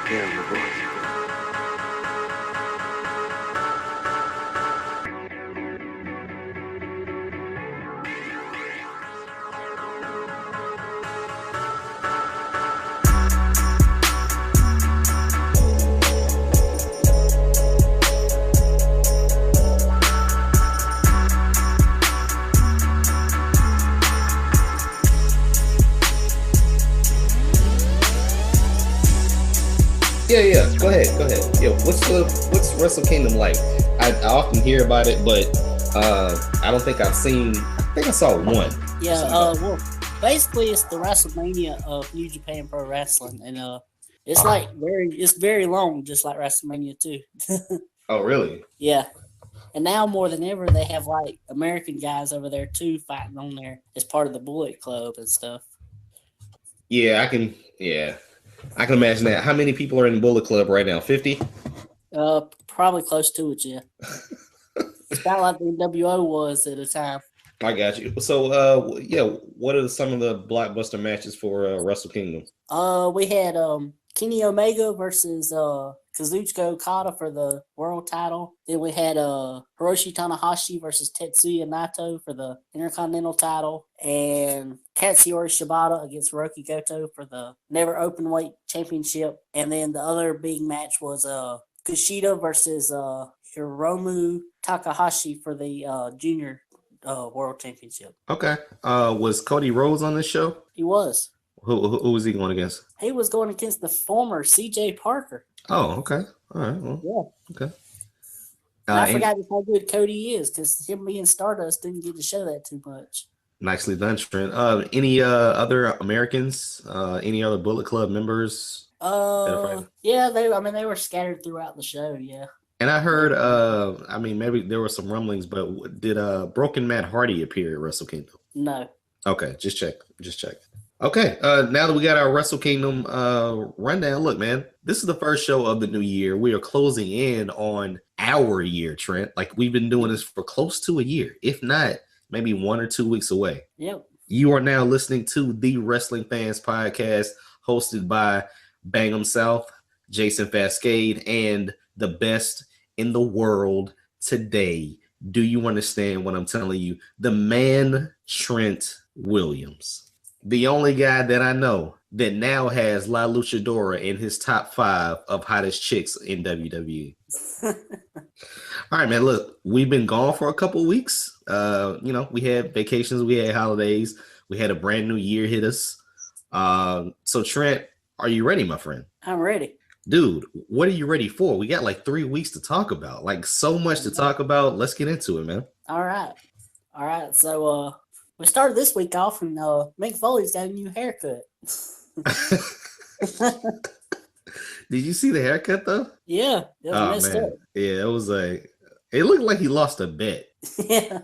Hear your voice. Yeah. Go ahead. Yeah, what's Wrestle Kingdom like? I often hear about it, but I don't think I've seen. I think I saw one. Yeah, well, basically it's the WrestleMania of New Japan Pro Wrestling, and it's very long, just like WrestleMania too. Oh, really? Yeah, and now more than ever, they have like American guys over there too fighting on there as part of the Bullet Club and stuff. Yeah, I can. Yeah, I can imagine that. How many people are in Bullet Club right now? 50? Probably close to it. Yeah, it's about like the NWO was at a time. I got you. So, yeah, what are some of the blockbuster matches for Wrestle Kingdom? We had Kenny Omega versus Kazuchika Okada for the world title. Then we had Hiroshi Tanahashi versus Tetsuya Naito for the Intercontinental title, and Katsuyori Shibata against Hiroki Goto for the Never Openweight Championship. And then the other big match was Kushida versus Hiromu Takahashi for the Junior World Championship. Okay. Was Cody Rhodes on this show? He was. Who was he going against? He was going against the former CJ Parker. Oh, okay. All right. Well, yeah. Okay. I forgot how good Cody is because him being Stardust didn't get to show that too much. Nicely done, Trent. Any other Americans? Any other Bullet Club members? Yeah, they were scattered throughout the show. Yeah. And I heard, maybe there were some rumblings, but did Broken Matt Hardy appear at Wrestle Kingdom? No. Okay, just check. Okay, now that we got our Wrestle Kingdom rundown, look, man, this is the first show of the new year. We are closing in on our year, Trent. Like, we've been doing this for close to a year, if not maybe 1 or 2 weeks away. Yep. You are now listening to the Wrestling Fans Podcast, hosted by BangEm South, Jason Fastkade, and the best in the world today. Do you understand what I'm telling you? The man, Trent Williams. The only guy that I know that now has La Luchadora in his top 5 of hottest chicks in WWE. All right, man, look, we've been gone for a couple weeks. We had vacations, we had holidays, we had a brand new year hit us. So, Trent, are you ready, my friend? I'm ready. Dude, what are you ready for? We got like 3 weeks to talk about. Like, so much to talk about. Let's get into it, man. All right. So, we started this week off, and Mick Foley's got a new haircut. Did you see the haircut, though? Yeah. It was messed up. Yeah, it was it looked like he lost a bet. Yeah.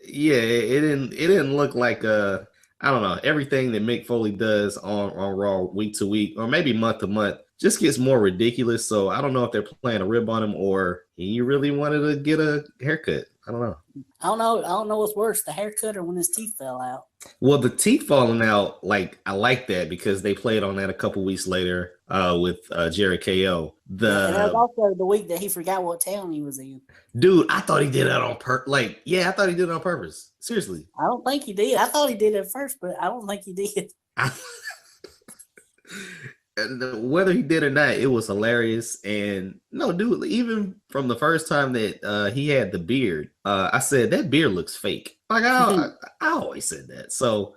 Yeah, it didn't look like I don't know, everything that Mick Foley does on Raw week to week, or maybe month to month, just gets more ridiculous. So I don't know if they're playing a rib on him or he really wanted to get a haircut. I don't know. I don't know what's worse, the haircut or when his teeth fell out. Well, the teeth falling out, like, I like that because they played on that a couple weeks later with Jerry KO. And that was also the week that he forgot what town he was in. Dude, I thought he did that on purpose. Like, yeah, I thought he did it on purpose. Seriously. I don't think he did. I thought he did it first, but I don't think he did. Whether he did or not, it was hilarious. And no, dude, even from the first time that he had the beard, I said that beard looks fake. Like I always said that. So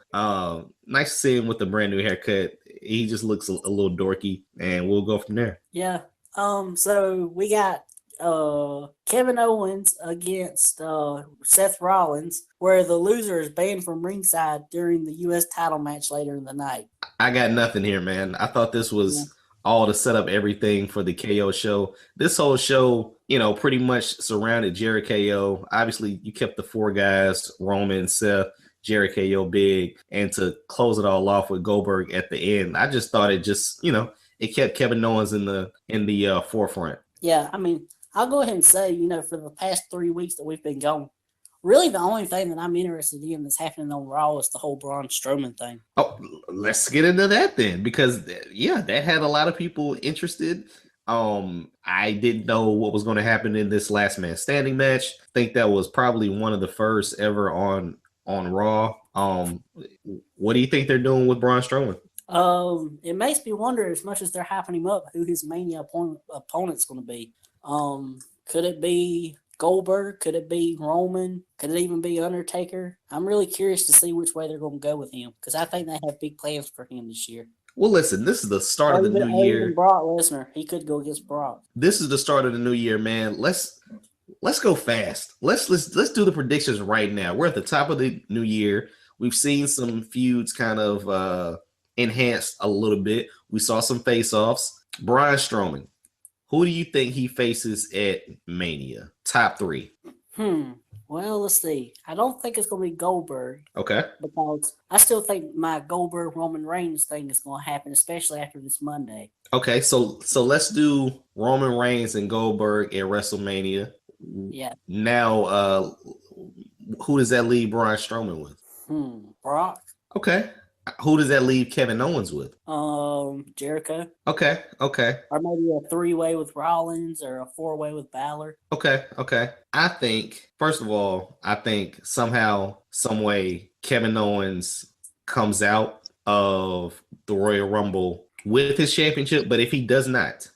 nice to see him with the brand new haircut. He just looks a little dorky, and we'll go from there. Yeah. So we got Kevin Owens against Seth Rollins, where the loser is banned from ringside during the U.S. title match later in the night. I got nothing here, man. I thought this was all to set up everything for the KO show. This whole show, pretty much surrounded Jerry KO. Obviously, you kept the 4 guys, Roman, Seth, Jerry KO, Big, and to close it all off with Goldberg at the end. I just thought it just, it kept Kevin Owens in the forefront. Yeah, I mean, I'll go ahead and say, for the past 3 weeks that we've been gone, Really, the only thing that I'm interested in that's happening on Raw is the whole Braun Strowman thing. Oh, let's get into that then, because yeah, that had a lot of people interested. I didn't know what was going to happen in this last man standing match. I think that was probably one of the first ever on Raw. What do you think they're doing with Braun Strowman? It makes me wonder, as much as they're hyping him up, who his Mania opponent's going to be. Could it be Goldberg? Could it be Roman? Could it even be Undertaker? I'm really curious to see which way they're going to go with him, because I think they have big plans for him this year. Well, listen, this is the start of the new Or even year. Brock Lesnar. He could go against Brock. This is the start of the new year, man. Let's go fast. Let's do the predictions right now. We're at the top of the new year. We've seen some feuds kind of enhanced a little bit. We saw some face-offs. Braun Strowman, who do you think he faces at Mania? Top 3. Well, let's see. I don't think it's going to be Goldberg. Okay. Because I still think my Goldberg Roman Reigns thing is going to happen, especially after this Monday. Okay, so let's do Roman Reigns and Goldberg at WrestleMania. Yeah. Now, who does that leave Braun Strowman with? Brock. Okay. Who does that leave Kevin Owens with? Jericho. Okay. Or maybe a 3-way with Rollins or a 4-way with Balor. Okay. I think, first of all, somehow, some way, Kevin Owens comes out of the Royal Rumble with his championship. But if he does not,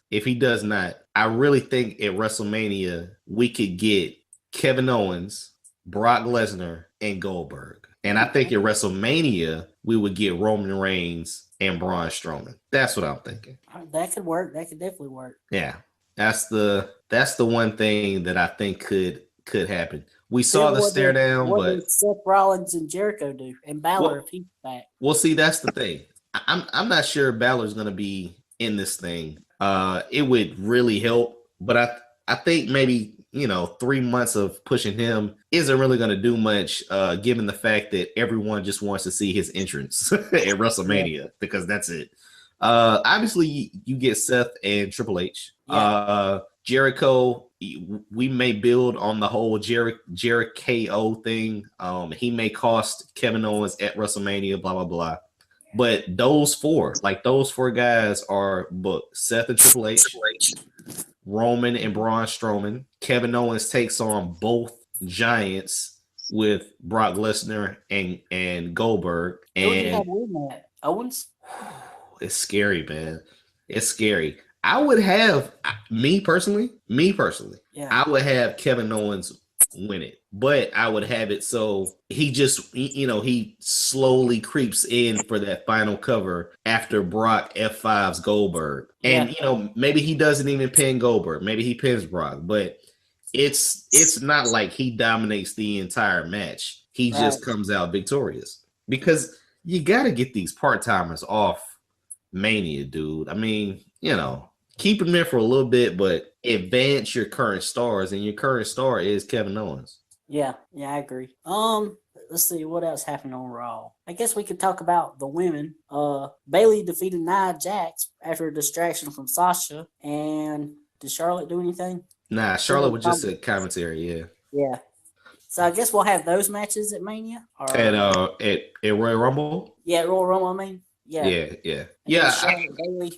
I really think at WrestleMania we could get Kevin Owens, Brock Lesnar, and Goldberg. And I think at WrestleMania we would get Roman Reigns and Braun Strowman. That's what I'm thinking. That could work. That could definitely work. Yeah, that's the one thing that I think could happen. We saw the stare down, what but did Seth Rollins and Jericho do, and Balor if he's back? Well, see, that's the thing. I'm not sure Balor's going to be in this thing. It would really help, but I think maybe 3 months of pushing him isn't really going to do much, given the fact that everyone just wants to see his entrance at WrestleMania, because that's it. Obviously, you get Seth and Triple H. Yeah. Jericho, we may build on the whole Jericho thing. He may cost Kevin Owens at WrestleMania, blah, blah, blah. But those four guys are booked. Seth and Triple H, Roman and Braun Strowman. Kevin Owens takes on both giants with Brock Lesnar and Goldberg. And who do you have winning that? Owens? It's scary, man. It's scary. I would have me personally. Yeah. I would have Kevin Owens win it, but I would have it so he just he slowly creeps in for that final cover after Brock F5's Goldberg, and maybe he doesn't even pin Goldberg, maybe he pins Brock, but it's not like he dominates the entire match. He just comes out victorious, because you got to get these part-timers off Mania, dude. I mean, keep them there for a little bit, but advance your current stars, and your current star is Kevin Owens. Yeah, I agree. Let's see what else happened on Raw. I guess we could talk about the women. Bayley defeated Nia Jax after a distraction from Sasha. And did Charlotte do anything? Nah, Charlotte was just a commentary. Yeah. Yeah. So I guess we'll have those matches at Mania. Or, at Royal Rumble. Yeah, Royal Rumble. I mean, yeah. Charlotte Bayley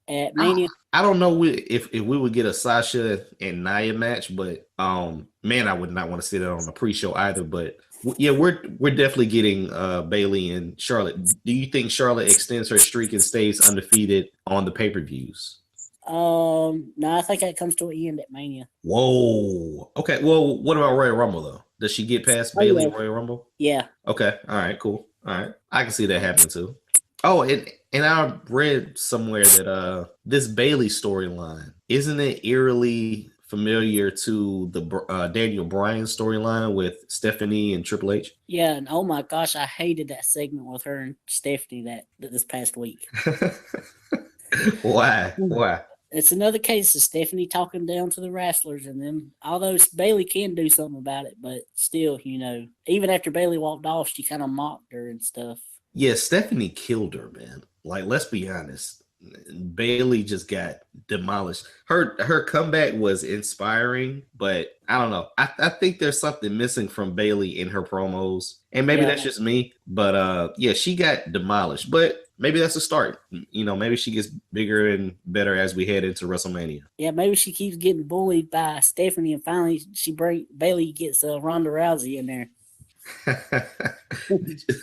at Mania. I don't know if we would get a Sasha and Nia match, but man, I would not want to see that on the pre-show either. But yeah, we're definitely getting Bayley and Charlotte. Do you think Charlotte extends her streak and stays undefeated on the pay-per-views? No, I think that comes to an end at Mania. Whoa. Okay. Well, what about Royal Rumble though? Does she get past Bayley in Royal Rumble? Yeah. Okay. All right. Cool. All right. I can see that happening too. Oh, and I read somewhere that this Bayley storyline, isn't it eerily familiar to the Daniel Bryan storyline with Stephanie and Triple H? Yeah, and oh my gosh, I hated that segment with her and Stephanie this past week. Why? It's another case of Stephanie talking down to the wrestlers, and then although Bayley can do something about it, but still, even after Bayley walked off, she kind of mocked her and stuff. Yeah, Stephanie killed her, man. Like, let's be honest. Bailey just got demolished. Her comeback was inspiring, but I don't know. I think there's something missing from Bailey in her promos. And maybe Yeah, that's just me, but yeah, she got demolished. But maybe that's a start. Maybe she gets bigger and better as we head into WrestleMania. yeah. Maybe she keeps getting bullied by Stephanie, and finally Bailey gets Ronda Rousey in there. did, you,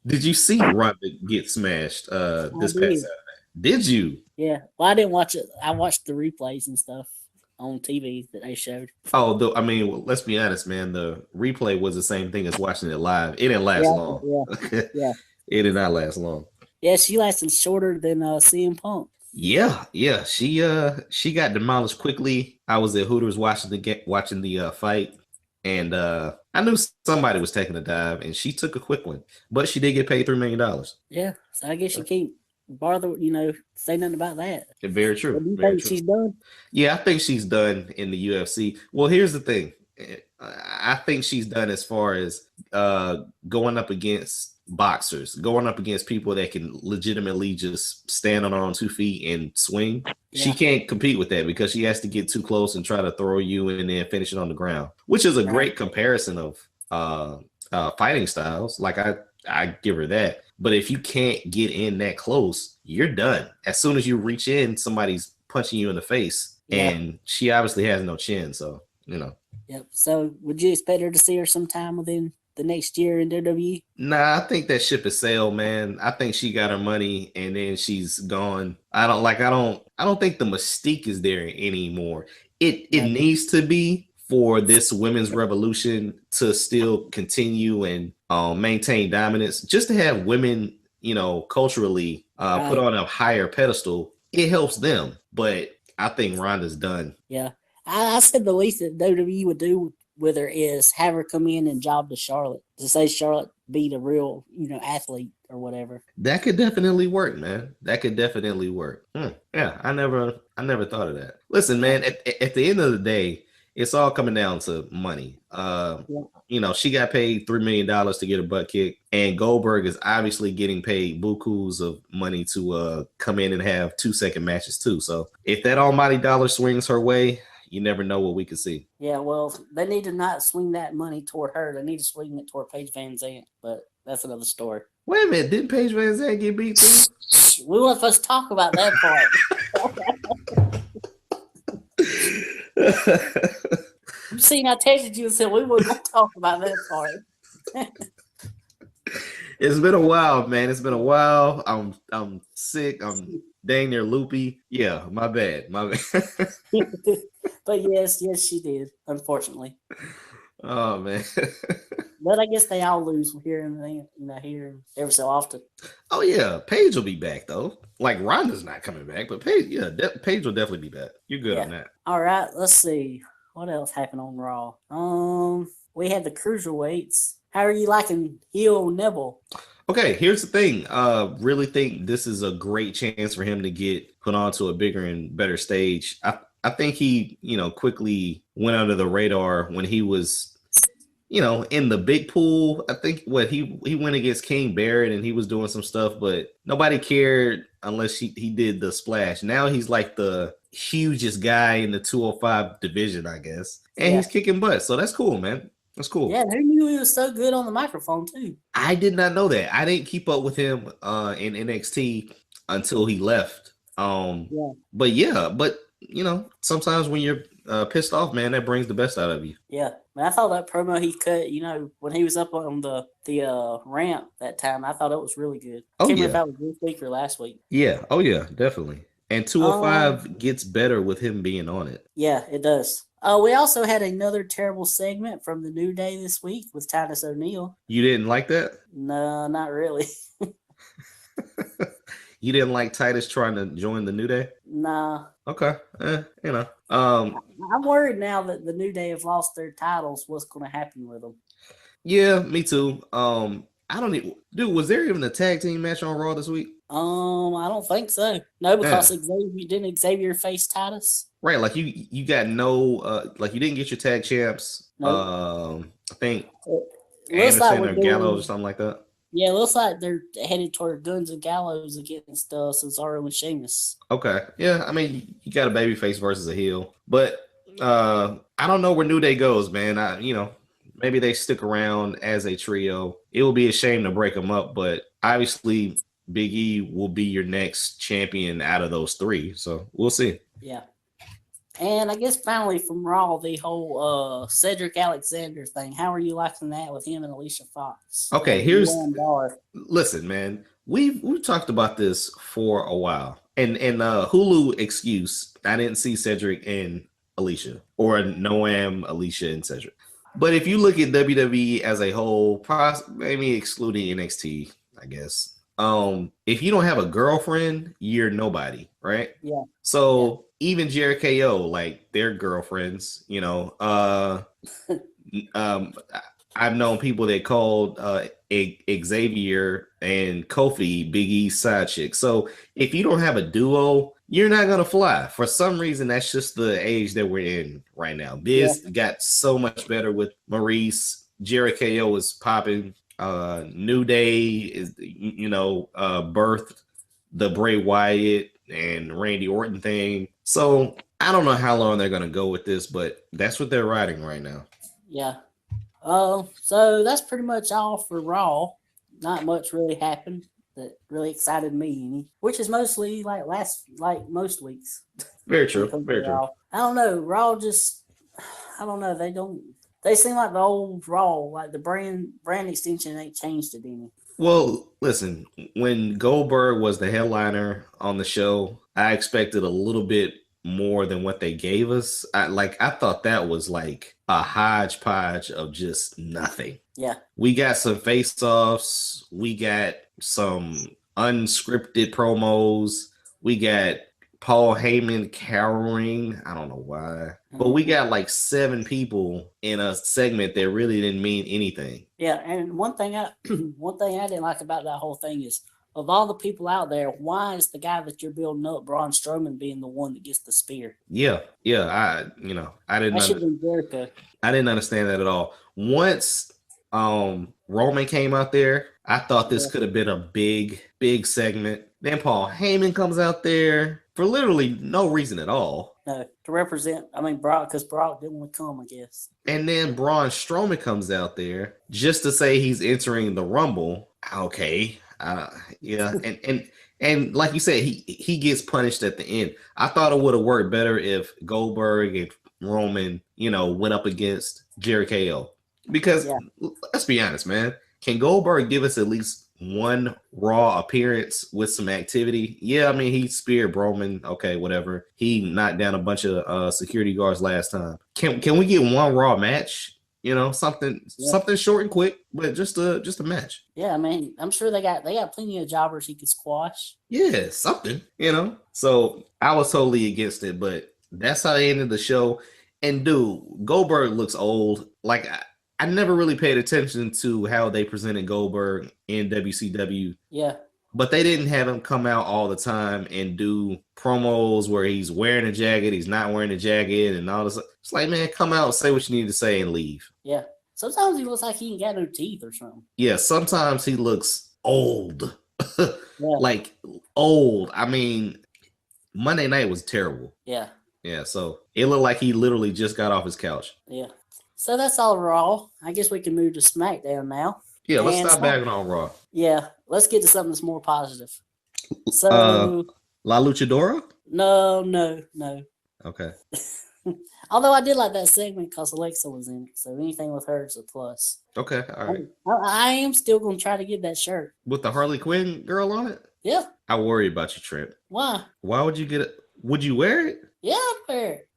did you see Ronda get smashed I this past did. Saturday? Did you? Yeah. Well, I didn't watch it. I watched the replays and stuff on TV that they showed. Oh, I mean, well, let's be honest, man. The replay was the same thing as watching it live. It didn't last Yeah, long. yeah, it yeah. did not last long. Yeah, she lasted shorter than CM Punk. Yeah. She got demolished quickly. I was at Hooters watching the fight, and I knew somebody was taking a dive, and she took a quick one, but she did get paid $3 million. Yeah, so I guess you can't bother, say nothing about that. Very true. What do you Very think true. she's done? Yeah, I think she's done in the UFC. Well, here's the thing. I think she's done as far as going up against boxers, going up against people that can legitimately just stand on her own 2 feet and swing. Yeah. She can't compete with that because she has to get too close and try to throw you and then finish it on the ground, which is a great comparison of fighting styles. Like I give her that. But if you can't get in that close, you're done. As soon as you reach in, somebody's punching you in the face, and she obviously has no chin. So, Yep. So, would you expect her to see her sometime within the next year in WWE? Nah, I think that ship has sailed, man. I think she got her money and then she's gone. I don't think the mystique is there anymore. It needs to be for this women's revolution to still continue and maintain dominance. Just to have women, culturally put on a higher pedestal, it helps them. But I think Ronda's done. Yeah. I said the least that WWE would do with her is have her come in and job to Charlotte to say Charlotte beat a real, athlete or whatever. That could definitely work, man. That could definitely work. Yeah, I never thought of that. Listen, man, at the end of the day, it's all coming down to money. She got paid $3 million to get her butt kicked, and Goldberg is obviously getting paid bukus of money to come in and have 2-second matches too. So if that almighty dollar swings her way, you never know what we could see. Yeah, well, they need to not swing that money toward her. They need to swing it toward Paige Van Zandt, but that's another story. Wait a minute, didn't Paige Van Zandt get beat too? We weren't supposed to talk about that part. You seen I texted you and said we weren't going to talk about that part. It's been a while, man. It's been a while. I'm sick. I'm dang near loopy. Yeah, my bad. But yes, she did, unfortunately. Oh man. But I guess they all lose here and then, here every so often. Oh yeah, Paige will be back though. Like Ronda's not coming back, but Paige, Paige will definitely be back. You're good on that. All right, let's see what else happened on Raw. We had the cruiserweights. How are you liking heel Neville? Okay, here's the thing. Really think this is a great chance for him to get put onto a bigger and better stage. I think he, quickly went under the radar when he was, in the big pool. I think he went against King Barrett and he was doing some stuff, but nobody cared unless he did the splash. Now he's like the hugest guy in the 205 division, I guess. And he's kicking butt. So that's cool, man. That's cool. Yeah, who knew he was so good on the microphone too? I did not know that. I didn't keep up with him in NXT until he left. But sometimes when you're pissed off, man, that brings the best out of you. Yeah, man, I thought that promo he cut, when he was up on the ramp that time, I thought it was really good. I can't remember if that was this week or last week. Yeah, oh yeah, definitely. And 205 gets better with him being on it. Yeah, it does. We also had another terrible segment from the New Day this week with Titus O'Neil. You didn't like that? No, not really. You didn't like Titus trying to join the New Day? Nah. Okay. I'm worried now that the New Day have lost their titles. What's going to happen with them? Yeah, me too. I don't even, dude. Was there even a tag team match on Raw this week? I don't think so. No, because Xavier face Titus. Right, like you got no, like you didn't get your tag champs. Nope. I think Anderson or Gallows or something like that. Yeah, it looks like they're headed toward Guns and Gallows against Cesaro and Sheamus. Okay. Yeah, I mean, you got a babyface versus a heel. But I don't know where New Day goes, man. Maybe they stick around as a trio. It would be a shame to break them up, but obviously Big E will be your next champion out of those three. So we'll see. Yeah. And I guess finally from Raw, the whole Cedric Alexander thing. How are you liking that with him and Alicia Fox? Okay, And Bar. listen, man. We've talked about this for a while. And Hulu excuse, I didn't see Cedric and Alicia, or Noam, Alicia, and Cedric. But if you look at WWE as a whole, maybe excluding NXT, I guess. If you don't have a girlfriend, you're nobody, right? Yeah. So even Jericho, like their girlfriends, um, I've known people that called Xavier and Kofi Big E's side chick. So if you don't have a duo, you're not gonna fly. For some reason, that's just the age that we're in right now. Biz got so much better with Maurice. Jericho is popping. New Day is, birthed the Bray Wyatt and Randy Orton thing. So I don't know how long they're gonna go with this, but that's what they're riding right now. Yeah. So that's pretty much all for Raw. Not much really happened that really excited me, which is mostly like most weeks. Very true. Very true. I don't know. Raw just, I don't know. They seem like the old Raw, like the brand extension ain't changed it any. Well, listen, when Goldberg was the headliner on the show, I expected a little bit more than what they gave us. I thought that was like a hodgepodge of just nothing. Yeah. We got some face-offs, we got some unscripted promos, we got Paul Heyman cowering. I don't know why. But we got like 7 people in a segment that really didn't mean anything. Yeah, and one thing I didn't like about that whole thing is, of all the people out there, why is the guy that you're building up, Braun Strowman, being the one that gets the spear? Yeah. I didn't. I didn't understand that at all. Once Roman came out there, I thought this could have been a big segment. Then Paul Heyman comes out there for literally no reason at all. No, to represent, Brock, because Brock didn't want to come, I guess. And then Braun Strowman comes out there just to say he's entering the Rumble. Okay. Yeah. And like you said, he gets punished at the end. I thought it would have worked better if Goldberg and Roman, went up against Jericho. Because let's be honest, man. Can Goldberg give us at least one Raw appearance with some activity? Yeah, he speared Roman. Okay, whatever. He knocked down a bunch of security guards last time. Can we get one Raw match? Something short and quick, but just a match. Yeah, I'm sure they got plenty of jobbers he could squash. Yeah, something. So I was totally against it, but that's how they ended the show. And dude, Goldberg looks old. Like I never really paid attention to how they presented Goldberg in WCW. Yeah. But they didn't have him come out all the time and do promos where he's wearing a jacket, he's not wearing a jacket, and all this. It's like, man, come out, say what you need to say, and leave. Yeah. Sometimes he looks like he ain't got no teeth or something. Yeah, sometimes he looks old. Like, old. Monday night was terrible. Yeah. Yeah, so it looked like he literally just got off his couch. Yeah. So that's all Raw. I guess we can move to SmackDown now. Yeah, let's stop bagging on Raw. Yeah, let's get to something that's more positive. So, La Luchadora? No. Okay. Although I did like that segment because Alexa was in it, so anything with her is a plus. Okay, all right. I am still going to try to get that shirt. With the Harley Quinn girl on it? Yeah. I worry about you, Trent. Why? Why would you get it? Would you wear it? Yeah, I'd wear it.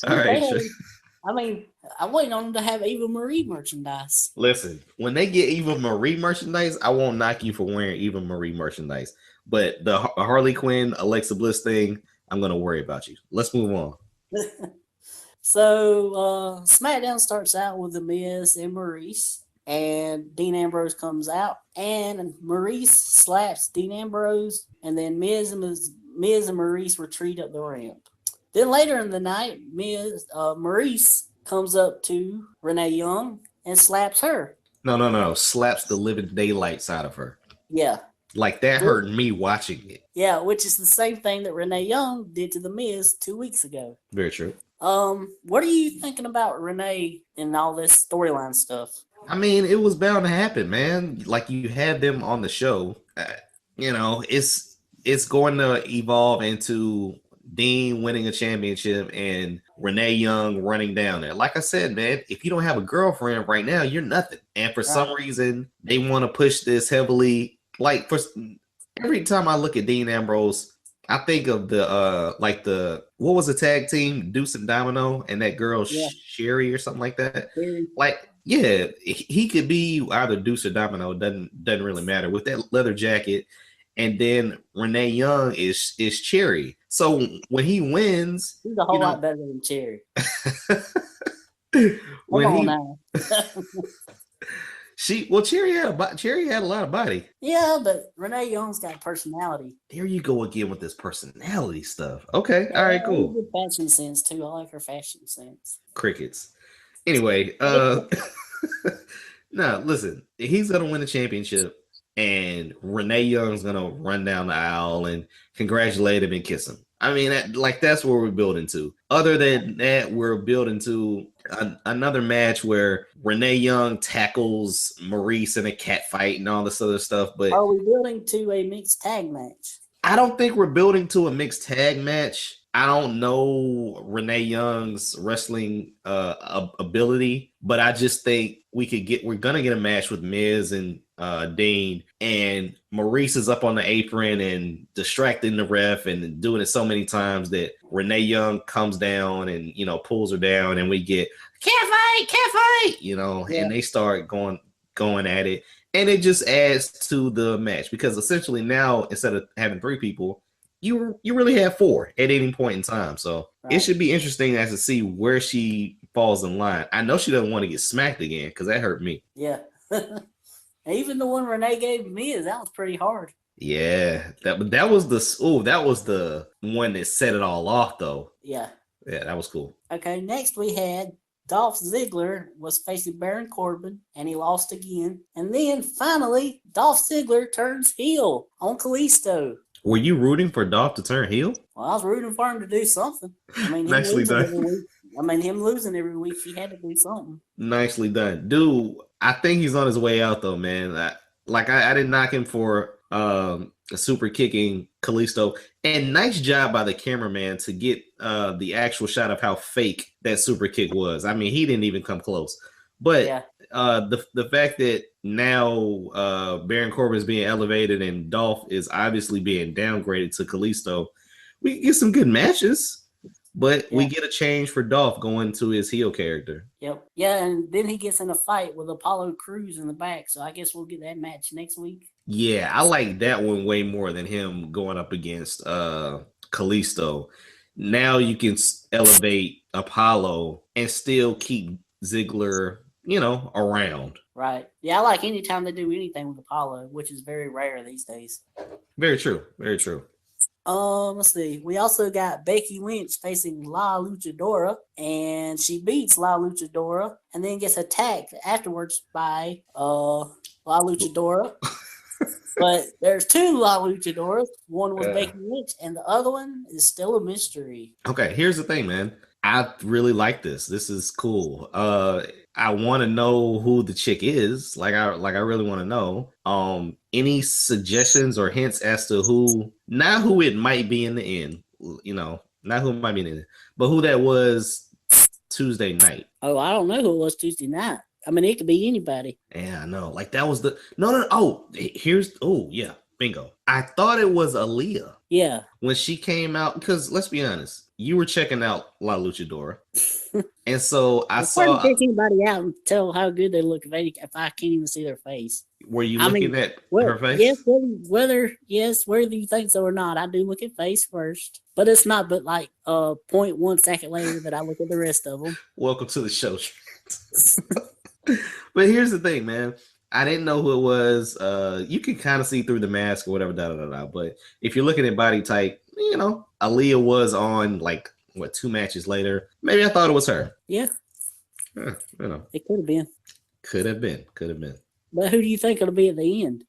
All right. I'm waiting on them to have Eva Marie merchandise. Listen, when they get Eva Marie merchandise, I won't knock you for wearing Eva Marie merchandise. But the Harley Quinn, Alexa Bliss thing, I'm going to worry about you. Let's move on. So, SmackDown starts out with The Miz and Maurice. And Dean Ambrose comes out. And Maurice slaps Dean Ambrose. And then Miz and Maurice retreat up the ramp. Then later in the night, Maurice comes up to Renee Young and slaps her. No. Slaps the living daylights out of her. Yeah. Like that hurt me watching it. Yeah, which is the same thing that Renee Young did to The Miz 2 weeks ago. Very true. What are you thinking about Renee and all this storyline stuff? I mean, it was bound to happen, man. Like you had them on the show. It's going to evolve into Dean winning a championship and Renee Young running down there. Like I said, man, if you don't have a girlfriend right now, you're nothing. And for some reason, they want to push this heavily. Like for every time I look at Dean Ambrose, I think of the what was the tag team, Deuce and Domino, and that girl Sherry or something like that. Like, yeah, he could be either Deuce or Domino. Doesn't really matter with that leather jacket. And then Renee Young is Cherry. So when he wins, he's a whole lot better than Cherry. Cherry had a lot of body. Yeah, but Renee Young's got personality. Here you go again with this personality stuff. Okay, all right, cool. Good fashion sense too. I like her fashion sense. Crickets. Anyway, no, listen, he's gonna win the championship, and Renee Young's gonna run down the aisle and congratulate him and kiss him. I mean, that's where we're building to. Other than that, we're building to another match where Renee Young tackles Maurice in a cat fight and all this other stuff. But are we building to a mixed tag match? I don't think we're building to a mixed tag match. I don't know Renee Young's wrestling ability, but I just think we're gonna get a match with Miz and Dean, and Maurice is up on the apron and distracting the ref and doing it so many times that Renee Young comes down and pulls her down, and we get can't fight, and they start going at it, and it just adds to the match because essentially now instead of having 3 people, you really have 4 at any point in time. So It should be interesting as to see where she falls in line. I know she doesn't want to get smacked again because that hurt me. Yeah. Even the one Renee gave me, that was pretty hard. Yeah, that was the one that set it all off, though. Yeah, that was cool. Okay, next we had Dolph Ziggler was facing Baron Corbin, and he lost again. And then finally, Dolph Ziggler turns heel on Kalisto. Were you rooting for Dolph to turn heel? Well, I was rooting for him to do something. I mean, nicely done. Him losing every week, he had to do something. Nicely done, dude. I think he's on his way out, though, man. I didn't knock him for a super kicking Kalisto, and nice job by the cameraman to get the actual shot of how fake that super kick was. I mean, he didn't even come close. But the fact that now Baron Corbin is being elevated and Dolph is obviously being downgraded to Kalisto, we get some good matches. But we get a change for Dolph going to his heel character. Yep. Yeah, and then he gets in a fight with Apollo Crews in the back. So I guess we'll get that match next week. Yeah, I like that one way more than him going up against Kalisto. Now you can elevate Apollo and still keep Ziggler, around. Right. Yeah, I like anytime they do anything with Apollo, which is very rare these days. Very true. Very true. Let's see. We also got Becky Lynch facing La Luchadora, and she beats La Luchadora and then gets attacked afterwards by La Luchadora. But there's 2 La Luchadoras. One was Becky Lynch, and the other one is still a mystery. Okay, here's the thing, man. I really like this. This is cool. I want to know who the chick is. I really want to know. Any suggestions or hints as to not who it might be in the end, not who it might be in the end, but who that was Tuesday night. Oh, I don't know who it was Tuesday night. I mean, it could be anybody. Yeah, I know. That was no. Oh, yeah, bingo. I thought it was Aaliyah. Yeah. When she came out, because let's be honest, you were checking out La Luchadora. And so I saw. Pick anybody out and tell how good they look if I can't even see their face. Were you looking at her face? Yes, whether you think so or not, I do look at face first. But it's not but 0.1 second later that I look at the rest of them. Welcome to the show. But here's the thing, man. I didn't know who it was. You can kind of see through the mask or whatever, But if you're looking at body type, Aaliyah was on 2 matches later. Maybe I thought it was her. Yeah. It could have been. Could have been. Could have been. But who do you think it'll be at the end?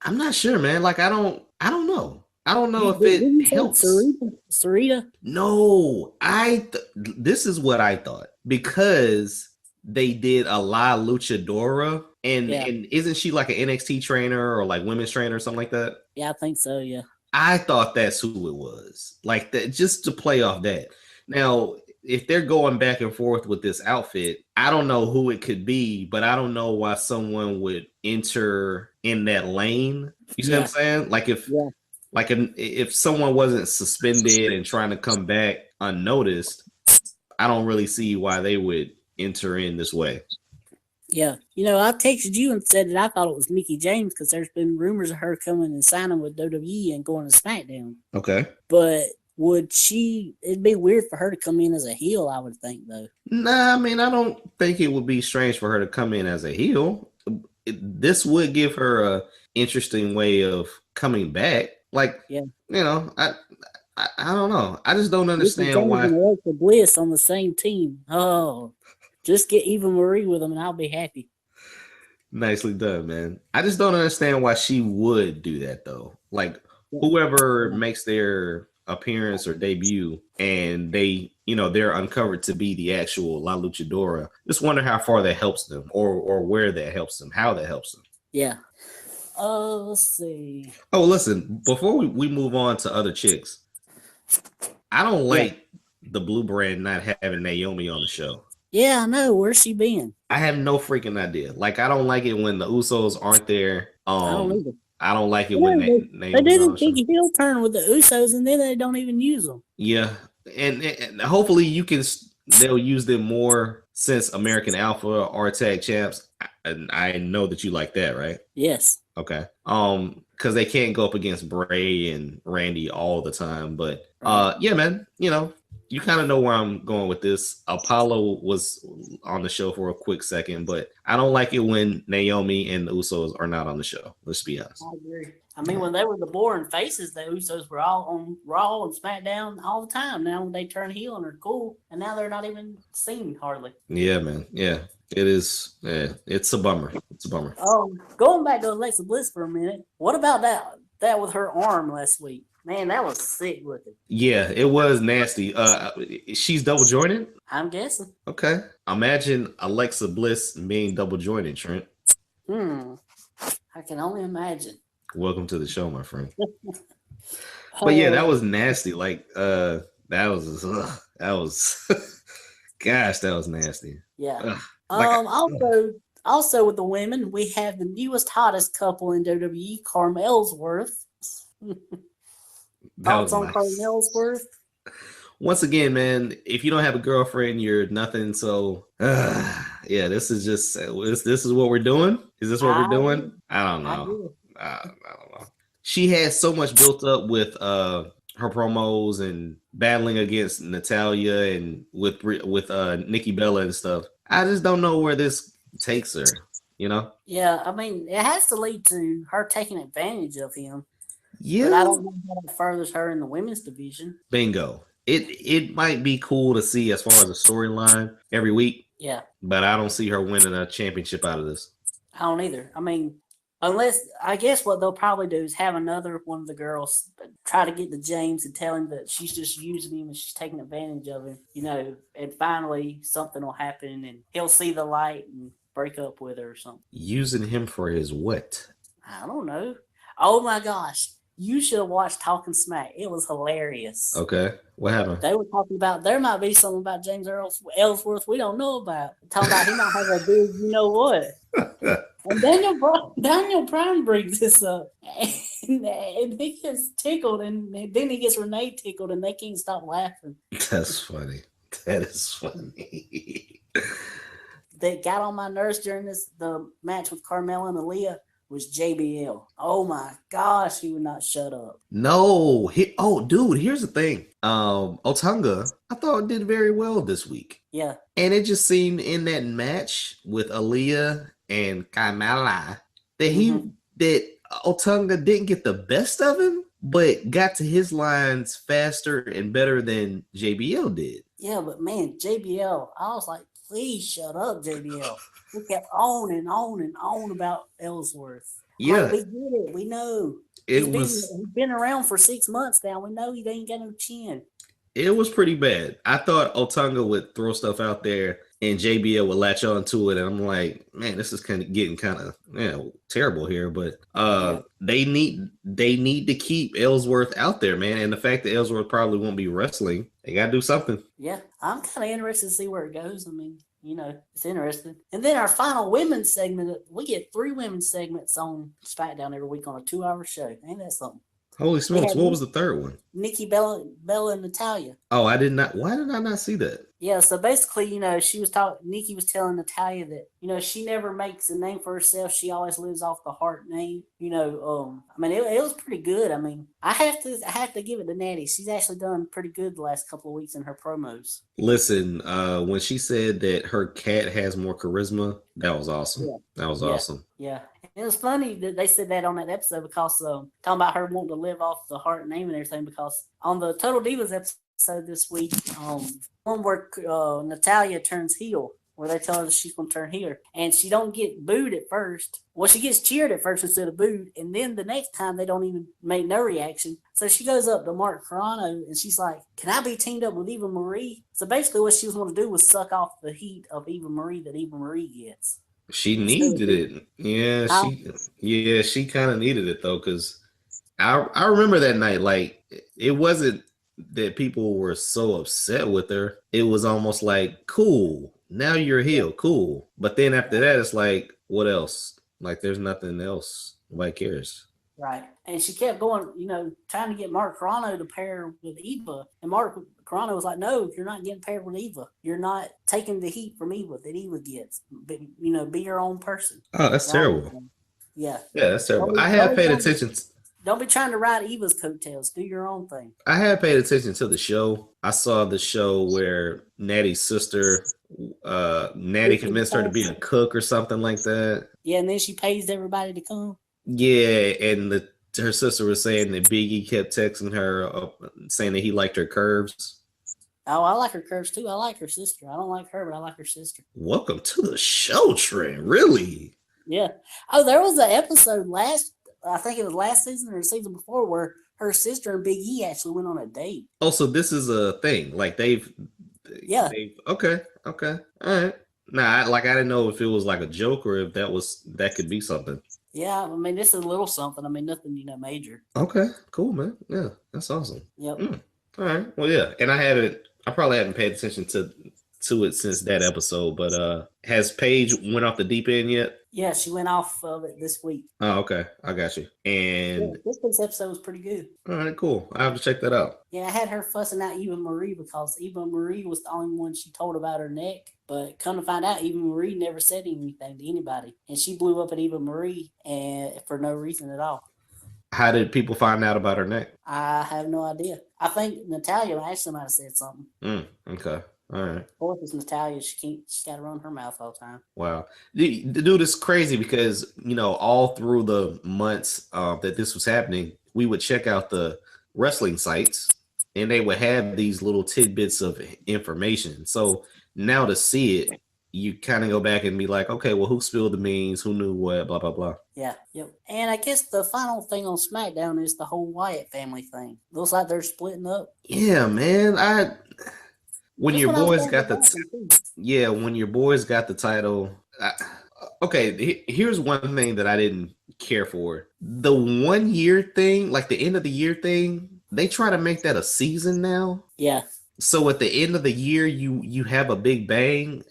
I'm not sure, man. Like I don't know. I don't know if Did it you say helps. Sarita? No, this is what I thought because they did a La Luchadora, and isn't she like an NXT trainer or like women's trainer or something like that? Yeah, I think so. Yeah. I thought that's who it was, like that, just to play off that. Now, if they're going back and forth with this outfit, I don't know who it could be, but I don't know why someone would enter in that lane. You see what I'm saying? Like if someone wasn't suspended and trying to come back unnoticed, I don't really see why they would enter in this way. Yeah. I texted you and said that I thought it was Mickie James because there's been rumors of her coming and signing with WWE and going to SmackDown. Okay. But it'd be weird for her to come in as a heel, I would think, though. Nah, I mean, I don't think it would be strange for her to come in as a heel. This would give her a interesting way of coming back. Like, I don't know. I just don't understand why. Alexa Bliss on the same team. Oh, just get Eva Marie with them and I'll be happy. Nicely done, man. I just don't understand why she would do that, though. Like, whoever makes their appearance or debut and they're uncovered to be the actual La Luchadora, just wonder how far that helps them or where that helps them, how that helps them. Yeah. Let's see. Oh, listen, before we move on to other chicks, I don't like the Blue Brand not having Naomi on the show. Yeah, I know. Where's she been? I have no freaking idea. Like, I don't like it when the Usos aren't there. I don't either. I don't like it when they do the big heel turn with the Usos and then they don't even use them. Yeah, and hopefully they'll use them more since American Alpha are tag champs. And I know that you like that, right? Yes. Okay. Because they can't go up against Bray and Randy all the time, but yeah, man. You kind of know where I'm going with this. Apollo was on the show for a quick second, but I don't like it when Naomi and the Usos are not on the show. Let's be honest. I agree. I mean, when they were the boring faces, the Usos were all on Raw and SmackDown all the time. Now they turn heel and are cool, and now they're not even seen hardly. Yeah, man. Yeah, it is. Yeah, it's a bummer. It's a bummer. Going back to Alexa Bliss for a minute, what about that with her arm last week? Man, that was sick looking. Yeah, it was nasty. She's double jointed? I'm guessing. Okay. Imagine Alexa Bliss being double jointed, Trent. I can only imagine. Welcome to the show, my friend. But yeah, that was nasty. Like, that was gosh, that was nasty. Yeah. Also with the women, we have the newest hottest couple in WWE, Carmel Ellsworth. Thoughts on Carmel Ellsworth? Once again, man, if you don't have a girlfriend, you're nothing. So, yeah, this is just this is what we're doing. Is this what we're doing? I don't know. I don't know. She has so much built up with her promos and battling against Natalia and with Nikki Bella and stuff. I just don't know where this takes her. Yeah, I mean, it has to lead to her taking advantage of him. Yeah, but I don't know how that furthers her in the women's division. Bingo. It might be cool to see as far as a storyline every week. Yeah, but I don't see her winning a championship out of this. I don't either. I mean, unless I guess what they'll probably do is have another one of the girls try to get to James and tell him that she's just using him and she's taking advantage of him, and finally something will happen and he'll see the light and break up with her or something. Using him for his what? I don't know. Oh my gosh. You should have watched Talking Smack. It was hilarious. Okay. What happened? They were talking about there might be something about James Ellsworth we don't know about. Talking about he might have a big what. And Daniel Bryan brings this up. And he gets tickled and then he gets Renee tickled and they can't stop laughing. That's funny. That is funny. That got on my nerves during the match with Carmella and Aaliyah was JBL. Oh my gosh, he would not shut up. No, dude, here's the thing. Otunga, I thought did very well this week. Yeah. And it just seemed in that match with Aaliyah and Carmella that Otunga didn't get the best of him, but got to his lines faster and better than JBL did. Yeah, but man, JBL, I was like, please shut up, JBL. We kept on and on and on about Ellsworth. I'm like, Yeah, we get it. We know. it was He's been around for 6 months now. We know he ain't got no chin. it was pretty bad. I thought Otunga would throw stuff out there and JBL would latch on to it, and I'm like, man, this is kind of getting kind of terrible here. But Yeah. they need to keep Ellsworth out there, man. And the fact that Ellsworth probably won't be wrestling, they gotta do something. Yeah. I'm kind of interested to see where it goes. I mean, it's interesting. And then our final women's segment, we get 3 women's segments on SmackDown every week on a 2-hour show. Ain't that something? Holy We smokes! had What was the third one? Nikki Bella, and Natalia. Oh, I did not. Why did I not see that? Yeah, so basically, she was talking. Nikki was telling Natalia that she never makes a name for herself. She always lives off the heart name. I mean, it was pretty good. I mean, I have to give it to Natty. She's actually done pretty good the last couple of weeks in her promos. Listen, when she said that her cat has more charisma, that was awesome. Yeah. That was Yeah. awesome. Yeah, it was funny that they said that on that episode because talking about her wanting to live off the heart name and everything. Because on the Total Divas episode this week, one where Natalia turns heel, where they tell her that she's gonna turn heel, and she don't get booed at first. Well, she gets cheered at first instead of booed, and then the next time they don't even make no reaction. So she goes up to Mark Carrano and she's like, "Can I be teamed up with Eva Marie?" So basically, what she was going to do was suck off the heat of Eva Marie that Eva Marie gets. She needed it. Yeah, she kind of needed it though, because I remember that night. Like, it wasn't that people were so upset with her. It was almost like, cool, now you're heel, cool. But then after that, it's like, what else? Like, there's nothing else. Nobody cares. Right. And she kept going, trying to get Mark Carrano to pair with Eva. And Mark Carrano was like, "No, you're not getting paired with Eva. You're not taking the heat from Eva that Eva gets. But, be your own person." Oh, that's terrible. Yeah. Yeah, that's terrible. I have paid attention. Don't be trying to ride Eva's coattails. Do your own thing. I have paid attention to the show. I saw the show where Natty's sister, Natty convinced her to be a cook or something like that. Yeah, and then she pays everybody to come. Yeah, and her sister was saying that Biggie kept texting her, saying that he liked her curves. Oh, I like her curves too. I like her sister. I don't like her, but I like her sister. Welcome to the show, Trent. Really? Yeah. Oh, there was an episode I think it was last season or the season before, where her sister and Big E actually went on a date. Oh, so this is a thing. Like okay. All right. Nah, I didn't know if it was like a joke or if that could be something. Yeah, I mean, this is a little something. I mean, nothing, major. Okay, cool, man. Yeah, that's awesome. Yep. All right. Well, yeah, and I probably haven't paid attention to it since that episode, but has Paige went off the deep end yet? Yeah, she went off of it this week. Oh, okay. I got you. And this week's episode was pretty good. All right, cool. I have to check that out. Yeah, I had her fussing out Eva Marie because Eva Marie was the only one she told about her neck. But come to find out, Eva Marie never said anything to anybody. And she blew up at Eva Marie for no reason at all. How did people find out about her neck? I have no idea. I think Natalia actually might have said something. Okay. All right. Of course, it's Natalia. She's got to run her mouth all the time. Wow. Dude, it's crazy because, all through the months that this was happening, we would check out the wrestling sites and they would have these little tidbits of information. So now to see it, you kind of go back and be like, okay, well, who spilled the beans? Who knew what? Blah, blah, blah. Yeah. Yep. And I guess the final thing on SmackDown is the whole Wyatt family thing. Looks like they're splitting up. Yeah, man. When your boys got the title, okay, here's one thing that I didn't care for. The 1 year thing, like the end of the year thing, they try to make that a season now. Yeah. So at the end of the year, you have a big bang.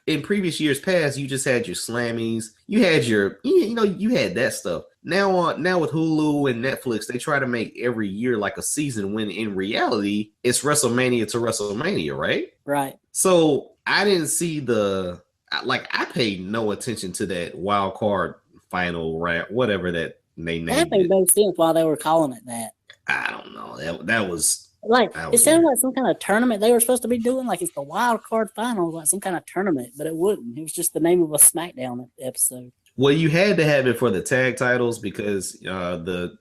In previous years past, you just had your Slammies. You had you had that stuff. Now with Hulu and Netflix, they try to make every year like a season when in reality, it's WrestleMania to WrestleMania, right? Right. So I didn't see I paid no attention to that wild card final, right? Whatever that they named that made no sense why they were calling it that. I don't know. That was it sounded like some kind of tournament they were supposed to be doing. Like it's the wild card final, like some kind of tournament, but it wouldn't. It was just the name of a SmackDown episode. Well, you had to have it for the tag titles because the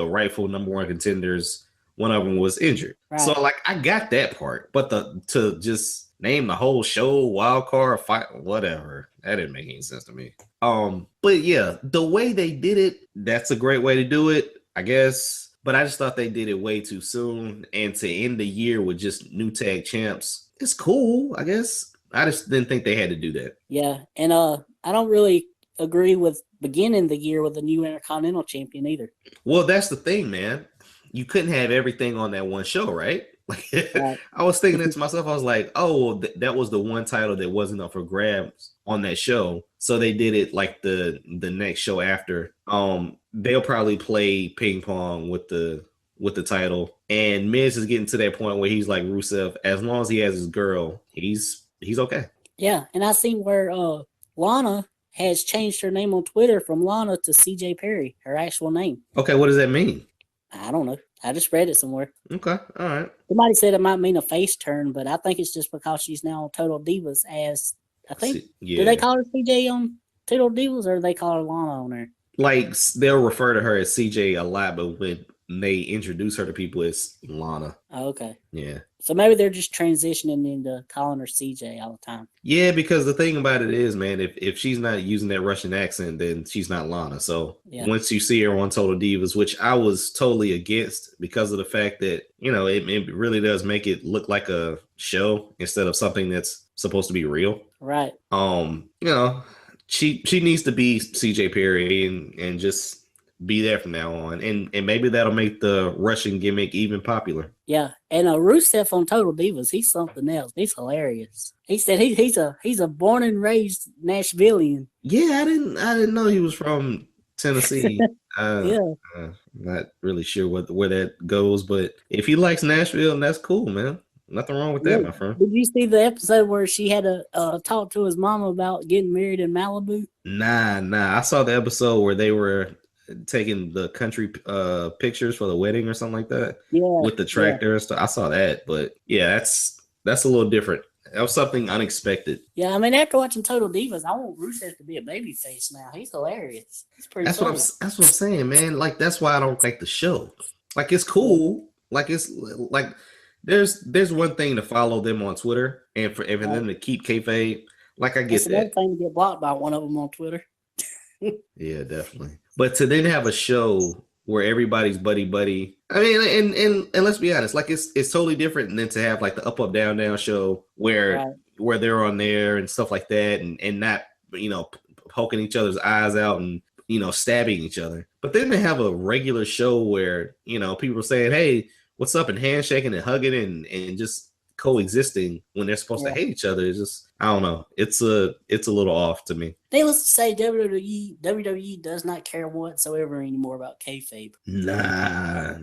rightful number one contenders, one of them was injured. Right. So I got that part, but to just name the whole show wild card fight, whatever. That didn't make any sense to me. But yeah, the way they did it, that's a great way to do it, I guess. But I just thought they did it way too soon, and to end the year with just new tag champs, it's cool, I guess. I just didn't think they had to do that. Yeah, and I don't really agree with beginning the year with a new Intercontinental Champion either. Well, that's the thing, man. You couldn't have everything on that one show, right? Like, Right. I was thinking that to myself. I was like, oh, well, that was the one title that wasn't up for grabs on that show. So they did it like the next show after. They'll probably play ping pong with the title. And Miz is getting to that point where he's like Rusev, as long as he has his girl, he's okay. Yeah, and I seen where Lana has changed her name on Twitter from Lana to CJ Perry, her actual name. Okay, what does that mean? I don't know. I just read it somewhere. Okay, all right. Somebody said it might mean a face turn, but I think it's just because she's now on Total Divas as, I think, Yeah. Do they call her CJ on Total Divas or do they call her Lana on her? Like, they'll refer to her as CJ a lot, but when they introduce her to people, it's Lana. Oh, okay. Yeah. So maybe they're just transitioning into calling her CJ all the time. Yeah, because the thing about it is, man, if she's not using that Russian accent, then she's not Lana. So once you see her on Total Divas, which I was totally against because of the fact that, you know, it really does make it look like a show instead of something that's supposed to be real. Right. You know, she needs to be CJ Perry and just be there from now on, and maybe that'll make the Russian gimmick even popular. Yeah, and Rusev on Total Divas, he's something else. He's hilarious. He said he's a born and raised Nashvilleian. Yeah, I didn't know he was from Tennessee. Yeah, not really sure where that goes, but if he likes Nashville, that's cool, man. Nothing wrong with that, my friend. Did you see the episode where she had to talk to his mom about getting married in Malibu? Nah. I saw the episode where they were taking the country pictures for the wedding or something like that. Yeah, with the tractor and stuff. I saw that, but yeah, that's a little different. That was something unexpected. Yeah, I mean, after watching Total Divas, I want Rusev to be a babyface now. He's hilarious. He's pretty. That's what I'm saying, man. Like, that's why I don't like the show. Like, it's cool. Like, it's like there's one thing to follow them on Twitter and for them to keep kayfabe. Like, I get It's another that. thing to get blocked by one of them on Twitter. Yeah, definitely. But to then have a show where everybody's buddy. I mean, and let's be honest, like it's totally different than to have like the up down show where they're on there and stuff like that, and not, you know, poking each other's eyes out and, you know, stabbing each other. But then they have a regular show where, you know, people are saying, hey, what's up, and handshaking and hugging and just coexisting when they're supposed to hate each other. It's just, I don't know. It's a little off to me. Needless to say, WWE does not care whatsoever anymore about kayfabe. Nah.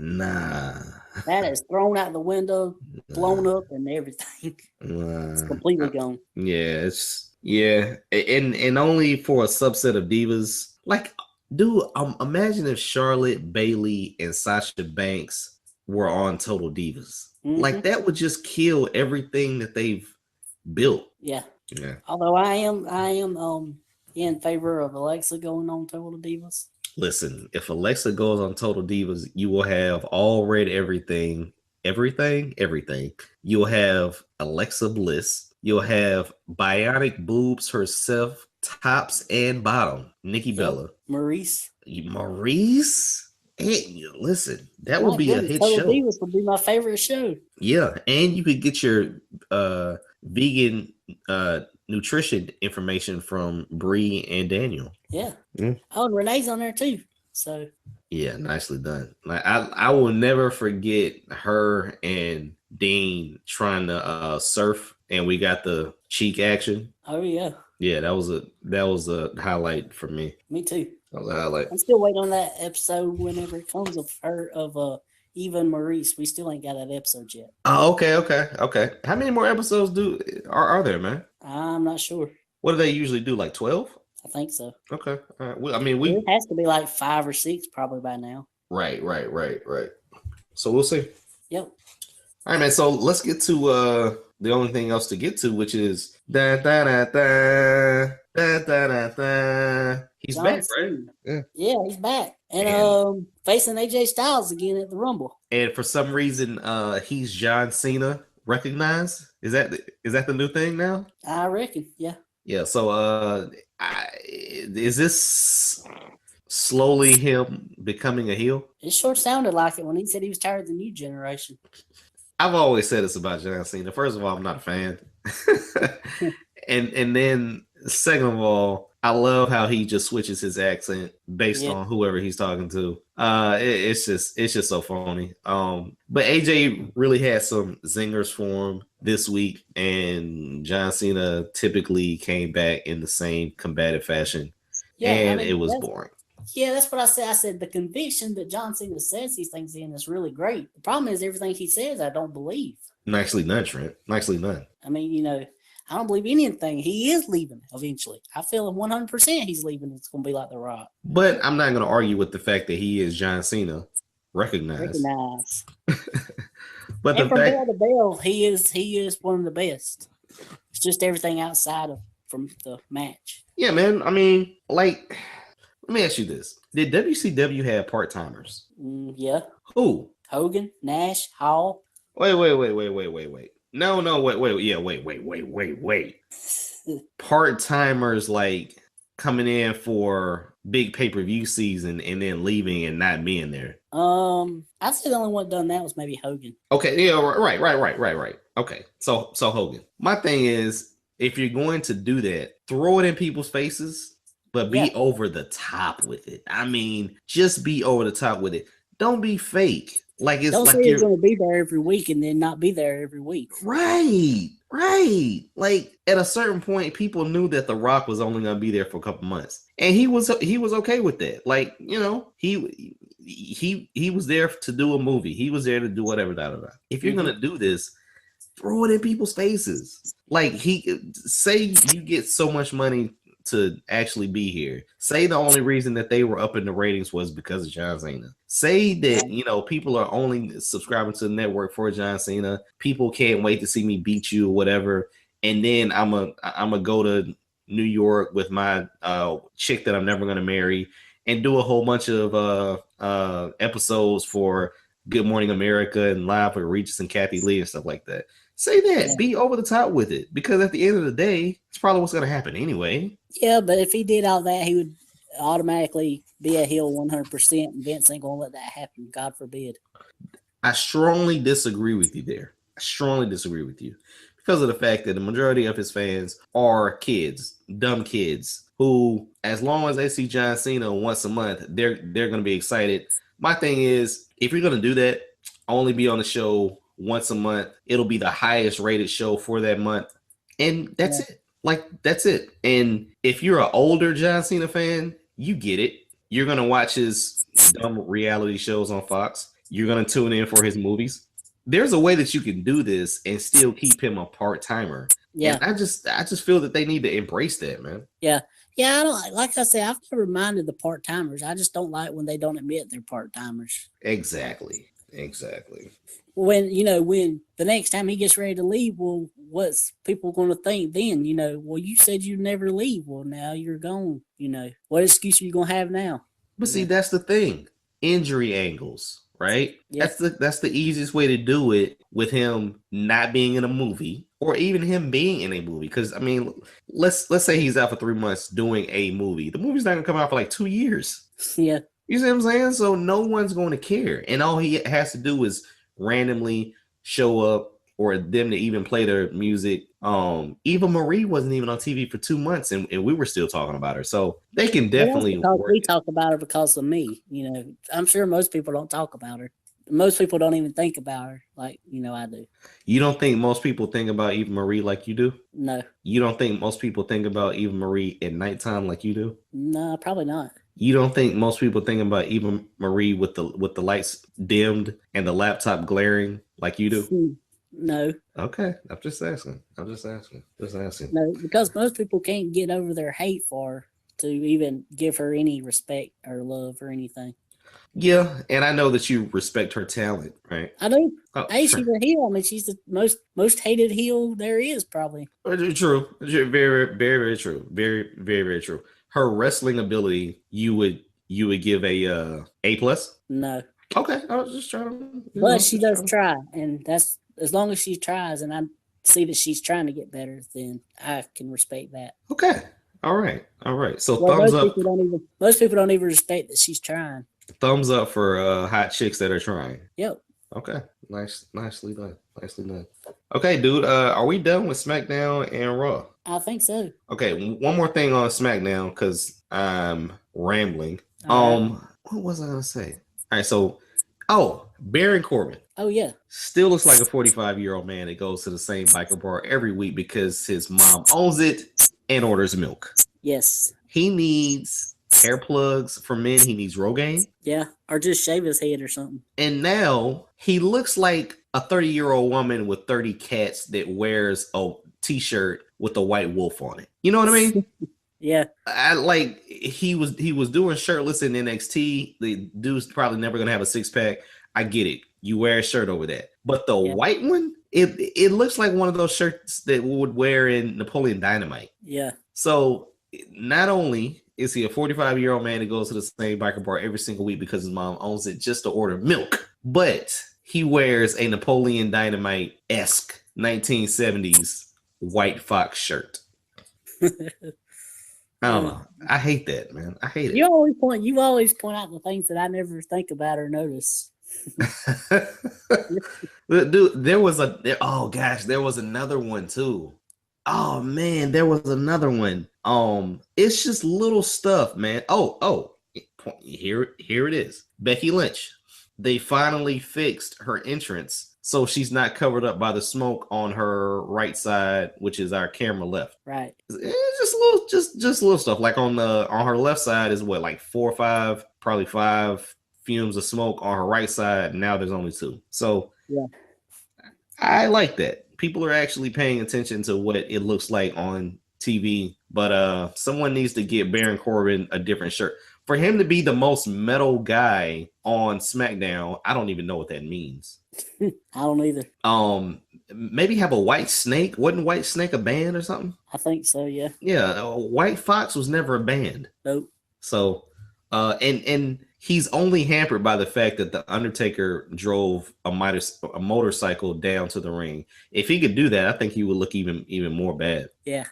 That is thrown out the window, blown up, and everything. It's completely gone. Yeah, and only for a subset of divas. Like, dude, imagine if Charlotte, Bayley, and Sasha Banks were on Total Divas. Mm-hmm. Like, that would just kill everything that they've built. Yeah. Although I am in favor of Alexa going on Total Divas. Listen, if Alexa goes on Total Divas, you will have all red everything. You'll have Alexa Bliss. You'll have bionic boobs herself, tops and bottom. Nikki Bella. Maurice. Hey, listen, that would be a hit show. Total Divas would be my favorite show. Yeah, and you could get your vegan nutrition information from Bree and Daniel. Yeah. Oh, and Renee's on there too. So yeah, nicely done. Like, I will never forget her and Dean trying to surf, and we got the cheek action. Oh yeah. Yeah, that was a highlight for me. Me too. That was a highlight. I'm still waiting on that episode whenever it comes of her of Eva and Maurice. We still ain't got that episode yet. Oh, okay. How many more episodes are there, man? I'm not sure. What do they usually do? Like 12? I think so. Okay. All right. Well, it has to be like 5 or 6 probably by now. Right. So we'll see. Yep. All right, man. So let's get to the only thing else to get to, which is da da da da da da da da. He's John back, Cena. Right? Yeah, he's back. And facing AJ Styles again at the Rumble. And for some reason, he's John Cena recognized. Is that the new thing now? I reckon, yeah. Yeah. So is this slowly him becoming a heel? It sure sounded like it when he said he was tired of the new generation. I've always said this about John Cena. First of all, I'm not a fan. and then second of all, I love how he just switches his accent based Yeah, on whoever he's talking to. It's just so phony. But AJ really had some zingers for him this week, and John Cena typically came back in the same combative fashion, yeah. I and it mean, was boring. that's what I said. I said the conviction that John Cena says these things in is really great. The problem is everything he says, I don't believe. Nicely done, Trent. Nicely done. I mean, I don't believe anything. He is leaving eventually. I feel 100% he's leaving. It's going to be like The Rock. But I'm not going to argue with the fact that he is John Cena, recognized. Recognize. But And the from fact, bell to bell, he is one of the best. It's just everything outside of from the match. yeah, man. I mean, like, let me ask you this: did WCW have part timers? Yeah. Who? Hogan, Nash, Hall. Wait. No, wait. Yeah, wait. Part timers like coming in for big pay per view season and then leaving and not being there. I'd say the only one done that was maybe Hogan. Okay, yeah, right. Okay, so Hogan. My thing is, if you're going to do that, throw it in people's faces, but be Yeah. over the top with it. I mean, just be over the top with it. Don't be fake. Like it's Don't say like you're you're going to be there every week and then not be there every week. right. Like at a certain point, people knew that The Rock was only gonna be there for a couple months, and he was okay with that. Like he was there to do a movie. He was there to do whatever. If you're gonna do this, throw it in people's faces. Like say you get so much money to actually be here. Say the only reason that they were up in the ratings was because of John Cena. Say that people are only subscribing to the network for John Cena. People can't wait to see me beat you or whatever. And then I'm a go to New York with my chick that I'm never gonna marry and do a whole bunch of episodes for Good Morning America and Live with Regis and Kathy Lee and stuff like that. Say that. Be over the top with it. Because at the end of the day, it's probably what's going to happen anyway. Yeah, but if he did all that, he would automatically be a heel 100%, and Vince ain't going to let that happen. God forbid. I strongly disagree with you there. I strongly disagree with you. Because of the fact that the majority of his fans are kids, dumb kids, who, as long as they see John Cena once a month, they're going to be excited. My thing is, if you're going to do that, only be on the show once a month. It'll be the highest rated show for that month. And that's it. Like, that's it. And if you're an older John Cena fan, you get it. You're going to watch his dumb reality shows on Fox. You're going to tune in for his movies. There's a way that you can do this and still keep him a part-timer. Yeah. And I just feel that they need to embrace that, man. Yeah. Yeah, I don't like I say, I've never minded the part-timers. I just don't like when they don't admit they're part-timers. Exactly. When the next time he gets ready to leave, well, what's people going to think then? Well, you said you'd never leave. Well, now you're gone. What excuse are you going to have now? But see, that's the thing. Injury angles, right? Yeah. That's the easiest way to do it with him not being in a movie or even him being in a movie. Because I mean, let's say he's out for 3 months doing a movie. The movie's not gonna come out for like 2 years. Yeah. You see what I'm saying? So no one's going to care. And all he has to do is randomly show up or them to even play their music. Eva Marie wasn't even on TV for 2 months and we were still talking about her. So they can definitely work. We talk about her because of me. I'm sure most people don't talk about her. Most people don't even think about her like, I do. You don't think most people think about Eva Marie like you do? No. You don't think most people think about Eva Marie at nighttime like you do? No, probably not. You don't think most people think about Eva Marie with the lights dimmed and the laptop glaring like you do? No. Okay, I'm just asking. No, because most people can't get over their hate for her to even give her any respect or love or anything. Yeah, and I know that you respect her talent, right? I do. Oh, hey, sure. She's a heel. I mean, she's the most hated heel there is, probably. True. Very true. Very true. Her wrestling ability, you would give a plus? No. Okay, I was just trying to. But she does try, and that's as long as she tries, and see that she's trying to get better, then I can respect that. Okay. All right. All right. So Well, thumbs up. most people don't even respect that she's trying. Thumbs up for hot chicks that are trying. Yep. Okay. Nicely done. Nicely done. Okay, dude. Are we done with SmackDown and Raw? I think so. Okay, one more thing on SmackDown because I'm rambling. All right. What was I gonna say? All right, so Baron Corbin Oh yeah. still looks like a 45-year-old man that goes to the same biker bar every week because his mom owns it and orders milk. Yes. He needs hair plugs for men. He needs Rogaine. Yeah. Or just shave his head or something. And now he looks like a 30-year-old woman with 30 cats that wears a t-shirt with a white wolf on it. You know what I mean? Yeah. He was doing shirtless in NXT. The dude's probably never gonna have a six-pack. I get it. You wear a shirt over that. But the white one, it looks like one of those shirts that we would wear in Napoleon Dynamite. Yeah. So not only is he a 45-year-old man that goes to the same biker bar every single week because his mom owns it just to order milk, but he wears a Napoleon Dynamite-esque 1970s white fox shirt. I don't know. I hate that, man. I hate it. You always point out the things that I never think about or notice. Dude, there was another one too. Oh man, there was another one. It's just little stuff, man. Here it is. Becky Lynch. They finally fixed her entrance so she's not covered up by the smoke on her right side, which is our camera left. Right. It's just little stuff. Like on her left side is what, like 4 or 5, probably 5 fumes of smoke. On her right side, now there's only 2. So yeah, I like that. People are actually paying attention to what it looks like on TV. But someone needs to get Baron Corbin a different shirt. For him to be the most metal guy on SmackDown, I don't even know what that means. I don't either. Maybe have a White Snake. Wasn't White Snake a band or something? I think so, yeah. Yeah, White Fox was never a band. Nope. So, and he's only hampered by the fact that the Undertaker drove a motorcycle down to the ring. If he could do that, I think he would look even more bad. Yeah.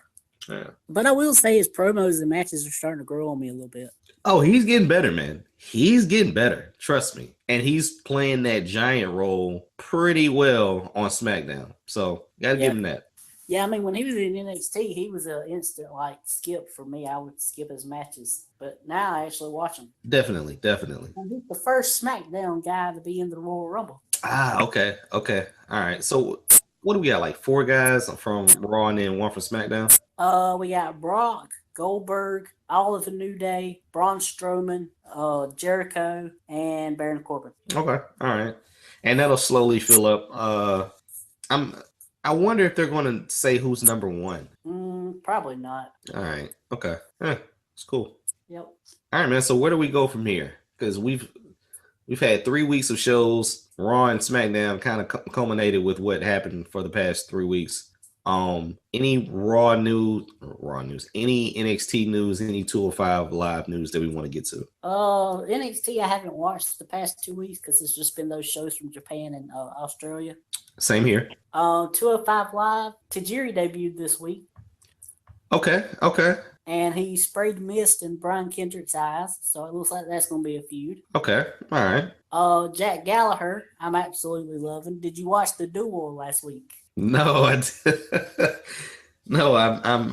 But I will say his promos and matches are starting to grow on me a little bit. Oh, he's getting better, man. He's getting better. Trust me. And he's playing that giant role pretty well on SmackDown. So, gotta give him that. Yeah, I mean, when he was in NXT, he was an instant, skip for me. I would skip his matches. But now I actually watch him. Definitely. And he's the first SmackDown guy to be in the Royal Rumble. Okay. All right. So, what do we got? Like 4 guys from Raw and then 1 from SmackDown? We got Brock, Goldberg, all of the New Day, Braun Strowman, Jericho, and Baron Corbin. Okay, all right, and that'll slowly fill up. I wonder if they're going to say who's number 1. Probably not. All right, okay, it's cool. Yep. All right, man. So where do we go from here? Because we've had 3 weeks of shows. Raw and SmackDown kind of culminated with what happened for the past 3 weeks. Any Raw news, any NXT news, any 205 Live news that we want to get to? NXT I haven't watched the past 2 weeks because it's just been those shows from Japan and Australia. Same here. 205 Live, Tajiri debuted this week. Okay. And he sprayed mist in Brian Kendrick's eyes, so it looks like that's going to be a feud. Okay, all right. Jack Gallagher, I'm absolutely loving. Did you watch the duel last week? No, I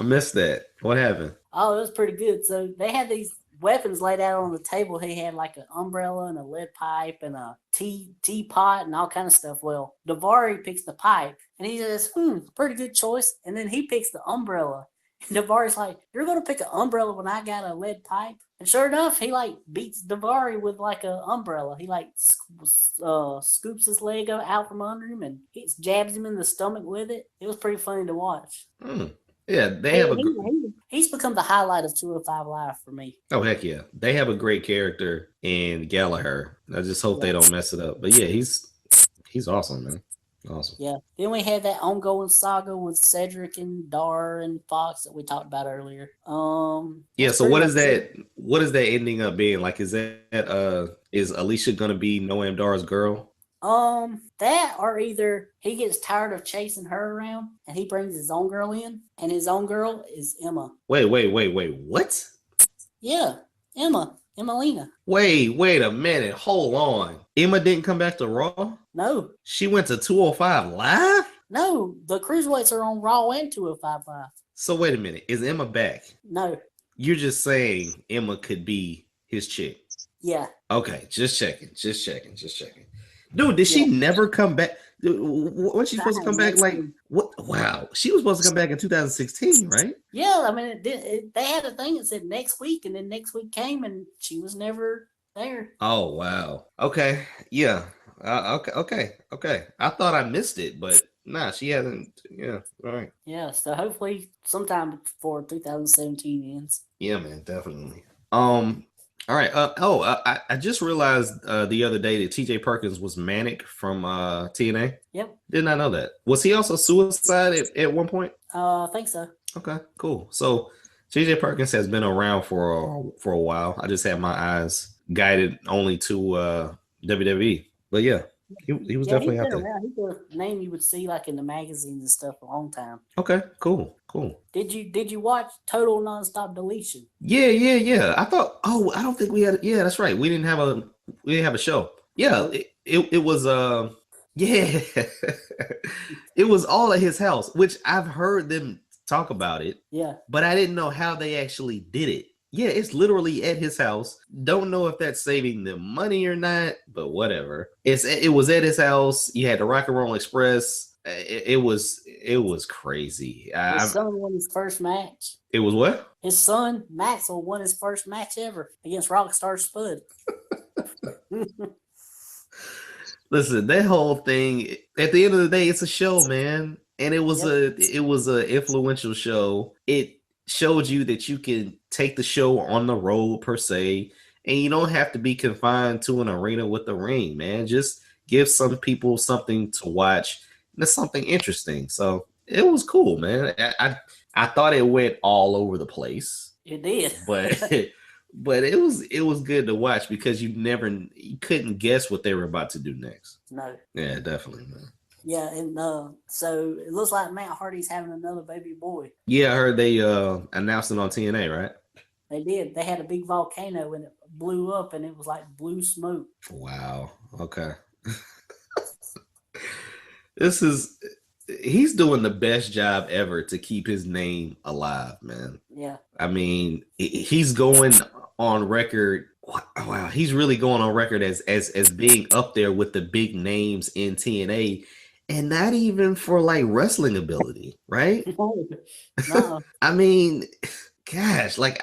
missed that. What happened? Oh, it was pretty good. So they had these weapons laid out on the table. He had like an umbrella and a lead pipe and a teapot and all kind of stuff. Well, Daivari picks the pipe and he says, pretty good choice. And then he picks the umbrella. And Davari's like, you're going to pick an umbrella when I got a lead pipe? And sure enough, he beats Daivari with like an umbrella. He scoops his leg out from under him and jabs him in the stomach with it. It was pretty funny to watch. Yeah, they have he's become the highlight of 205 Live for me. Oh, heck yeah. They have a great character in Gallagher. I just hope they don't mess it up. But yeah, he's awesome, man. Awesome. Yeah. Then we had that ongoing saga with Cedric and Dar and Fox that we talked about earlier. Yeah, so what is that ending up being? Like, is Alicia gonna be Noam Dar's girl? That or either he gets tired of chasing her around and he brings his own girl in, and his own girl is Emma. Wait. What? Yeah, Emmalina. Wait a minute. Hold on. Emma didn't come back to Raw? No, She went to 205 Live? no, the cruiserweights are on Raw and 205 Live. So wait a minute. Is Emma back? No, You're just saying Emma could be his chick. yeah, Okay, just checking. Dude, did she never come back? When she supposed to come back? Like what? Wow, she was supposed to come back in 2016, right? yeah. I mean, they had a thing that said next week, and then next week came, and she was never there. Oh wow. Okay, yeah. Okay. I thought I missed it, but nah, she hasn't. Yeah, all right. Yeah, so hopefully sometime before 2017 ends. Yeah, man, definitely. All right. I just realized the other day that T.J. Perkins was Manic from TNA. Yep. Did not know that. Was he also Suicide at one point? I think so. Okay, cool. So T.J. Perkins has been around for a while. I just had my eyes guided only to WWE, but yeah, he was definitely out there. Around. He's a name you would see like in the magazines and stuff a long time. Okay, cool. Did you watch Total Nonstop Deletion? Yeah. I thought. Oh, I don't think we had. Yeah, that's right. We didn't have a show. Yeah, it was. Yeah, it was all at his house, which I've heard them talk about it. Yeah, but I didn't know how they actually did it. Yeah, it's literally at his house. Don't know if that's saving them money or not, but whatever. It was at his house. You had the Rock and Roll Express. It was crazy. His son won his first match. It was what? His son Maxwell won his first match ever against Rockstar Spud. Listen, that whole thing. At the end of the day, it's a show, man, and it was a influential show. It showed you that you can take the show on the road per se, and you don't have to be confined to an arena with the ring, man. Just give some people something to watch. That's something interesting. So it was cool, man. I thought it went all over the place. It did, but it was good to watch because you couldn't guess what they were about to do next. No. Yeah, definitely, man. Yeah, and so it looks like Matt Hardy's having another baby boy. Yeah, I heard they announced it on TNA, right? They did. They had a big volcano and it blew up, and it was like blue smoke. Wow. Okay. He's doing the best job ever to keep his name alive, man. Yeah. I mean, he's going on record. Wow, he's really going on record as being up there with the big names in TNA, and not even for like wrestling ability, right? No. I mean, gosh, like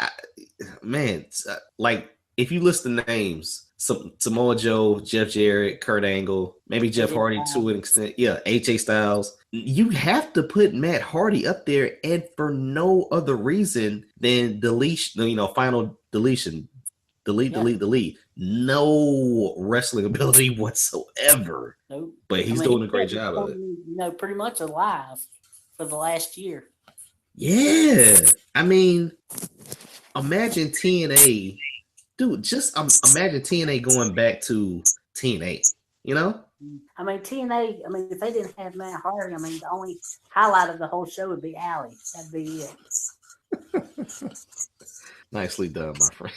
if you list the names, Samoa Joe, Jeff Jarrett, Kurt Angle, maybe Jeff Hardy to an extent. Yeah, AJ Styles. You have to put Matt Hardy up there, and for no other reason than final deletion. Delete. No wrestling ability whatsoever. Nope. But he's doing a great job of it. Pretty much alive for the last year. Yeah. I mean, imagine TNA. Dude, just imagine TNA going back to TNA, you know? I mean, TNA, if they didn't have Matt Hardy, the only highlight of the whole show would be Allie. That'd be it. Nicely done, my friend.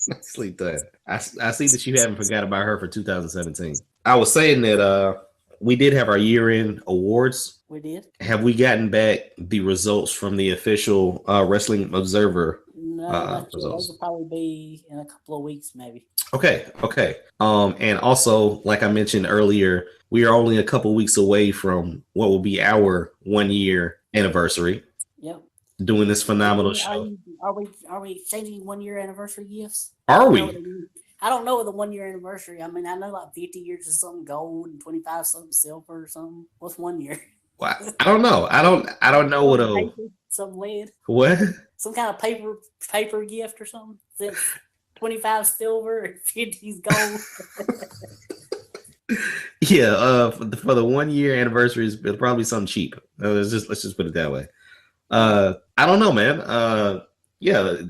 Nicely done. I see that you haven't forgot about her for 2017. I was saying that we did have our year-end awards. We did. Have we gotten back the results from the official Wrestling Observer? No, those will probably be in a couple of weeks, maybe. Okay. And also, like I mentioned earlier, we are only a couple weeks away from what will be our 1-year anniversary. Yep. Doing this phenomenal show. Are we exchanging 1-year anniversary gifts? Are we? I don't know what the 1-year anniversary. I know like 50 years is something gold and 25 something silver or something. What's 1 year? Well, I don't know. I don't know what a some lead. What? Some kind of paper gift or something. 25 silver and 50's gold. Yeah, for the 1-year anniversary, it'll probably be something cheap. Let's just put it that way. I don't know, man. Yeah,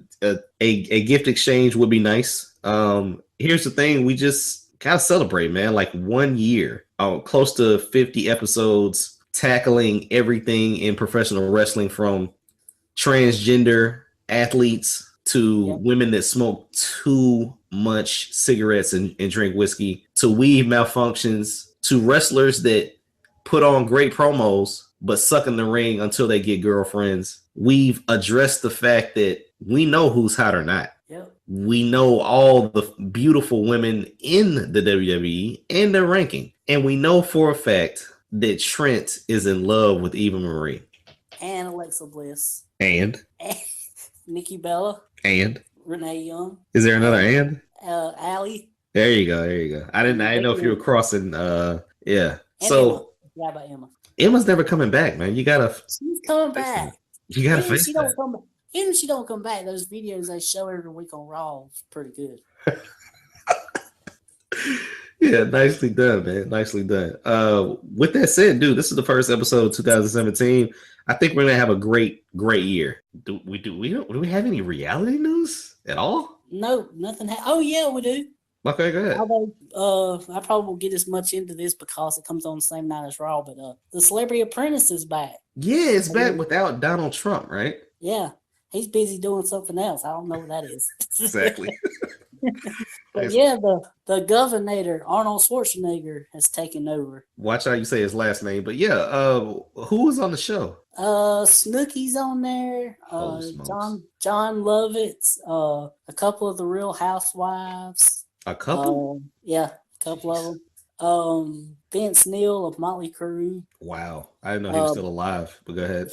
a gift exchange would be nice. Here's the thing: we just gotta celebrate, man. Like 1 year, close to 50 episodes, tackling everything in professional wrestling from transgender athletes to women that smoke too much cigarettes and drink whiskey, to weave malfunctions, to wrestlers that put on great promos but suck in the ring until they get girlfriends. We've addressed the fact that we know who's hot or not. Yep. We know all the beautiful women in the WWE and their ranking. And we know for a fact that Trent is in love with Eva Marie. And Alexa Bliss. And Nikki Bella. And Renee Young. Is there another and? Allie. There you go. I didn't know if you were crossing. Yeah. And so Emma. Yeah, about Emma. Emma's never coming back, man. You gotta. She's coming back. You gotta face that. Even if she don't come back, those videos they show every week on Raw is pretty good. Yeah, nicely done, man. Nicely done. With that said, dude, this is the first episode of 2017. I think we're gonna have a great year. Do we have any reality news at all? No, nothing. Oh yeah, we do. Okay, go ahead. Although I probably won't get as much into this because it comes on the same night as Raw, but the Celebrity Apprentice is back. Yeah, it's back without Donald Trump, right? Yeah, he's busy doing something else. I don't know what that is. Exactly. But yeah, the Governor Arnold Schwarzenegger has taken over. Watch how you say his last name, but yeah, who was on the show? Snooki's on there. John Lovitz. A couple of the Real Housewives. A couple? Yeah, a couple of them. Vince Neil of Motley Crue. Wow, I didn't know he was still alive. But go ahead.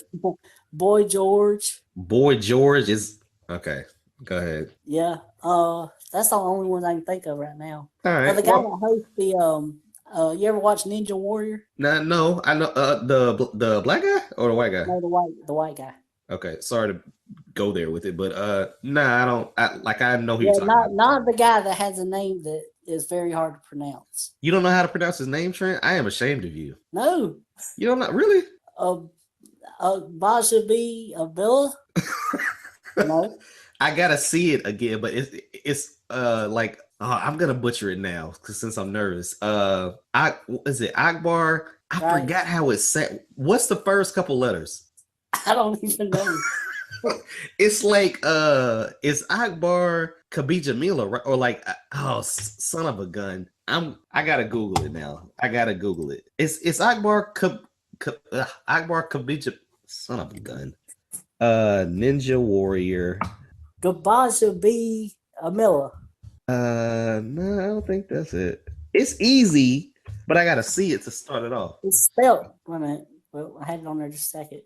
Boy George. Boy George is okay. Go ahead. Yeah. That's the only ones I can think of right now. All right. The guy that hosts the you ever watch Ninja Warrior? No, I know the black guy or the white guy? No, the white guy. Okay, sorry to go there with it, but I don't. I know who you're talking about. about. Not the guy that has a name that is very hard to pronounce. You don't know how to pronounce his name, Trent? I am ashamed of you. No. You don't know, really? Baja B. Abilla? No. I gotta see it again, but it's like I'm gonna butcher it now since I'm nervous. Is it Akbar? I forgot how it's said. What's the first couple letters? I don't even know. It's like it's Akbar Kabijamila, right? Or like son of a gun. I gotta Google it now. It's Akbar Akbar Kabija, son of a gun. Ninja Warrior. Gabaja B. Amilla. No, I don't think that's it. It's easy, but I gotta see it to start it off. It's spelled. Wait a minute. Well, I had it on there just a second.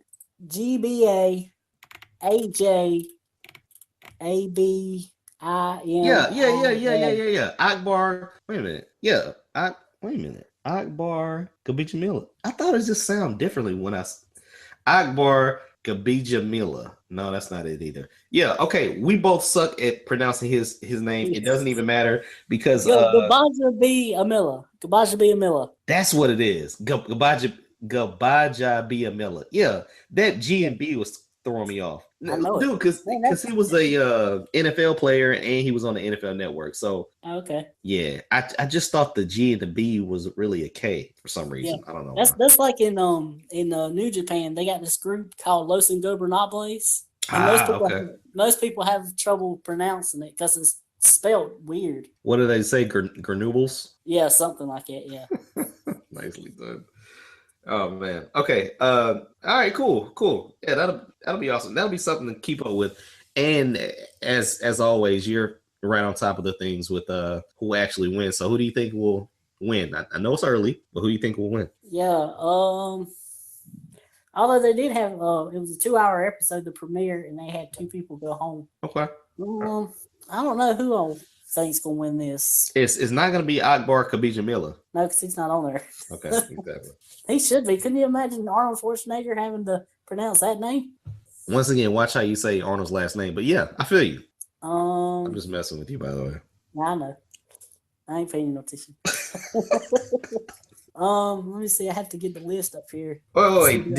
GBA AJ ABIM. Yeah. Akbar. Wait a minute. Yeah. Wait a minute. Akbar Kabijamila. I thought it just sounded differently when Akbar Kabijamila. No, that's not it either. Yeah, okay. We both suck at pronouncing his name. It doesn't even matter because Gabaja B. Amilla. Gabaja B. Amilla. That's what it is. Gabaja B. Amilla. Yeah, that G and B was throwing me off. Dude, because he was a NFL player and he was on the NFL Network. So okay. Yeah, I just thought the G and the B was really a K for some reason. Yeah. I don't know. That's like in New Japan, they got this group called Los Ingobernables. And most people have trouble pronouncing it because it's spelled weird. What do they say? Granubles? Yeah, something like that. Yeah. Nicely done. Oh man. Okay. All right. Cool. Yeah, that'll be awesome. That'll be something to keep up with. And as always, you're right on top of the things with who actually wins. So who do you think will win? I know it's early, but who do you think will win? Yeah. Although they did have it was a 2-hour episode, the premiere, and they had 2 people go home. Okay. I don't know who I think's gonna win this. It's not gonna be Akbar Kabijamila. No, because he's not on there. Okay, exactly. He should be. Couldn't you imagine Arnold Schwarzenegger having to pronounce that name? Once again, watch how you say Arnold's last name. But yeah, I feel you. I'm just messing with you, by the way. I know. I ain't paying no attention. Let me see. I have to get the list up here. Wait.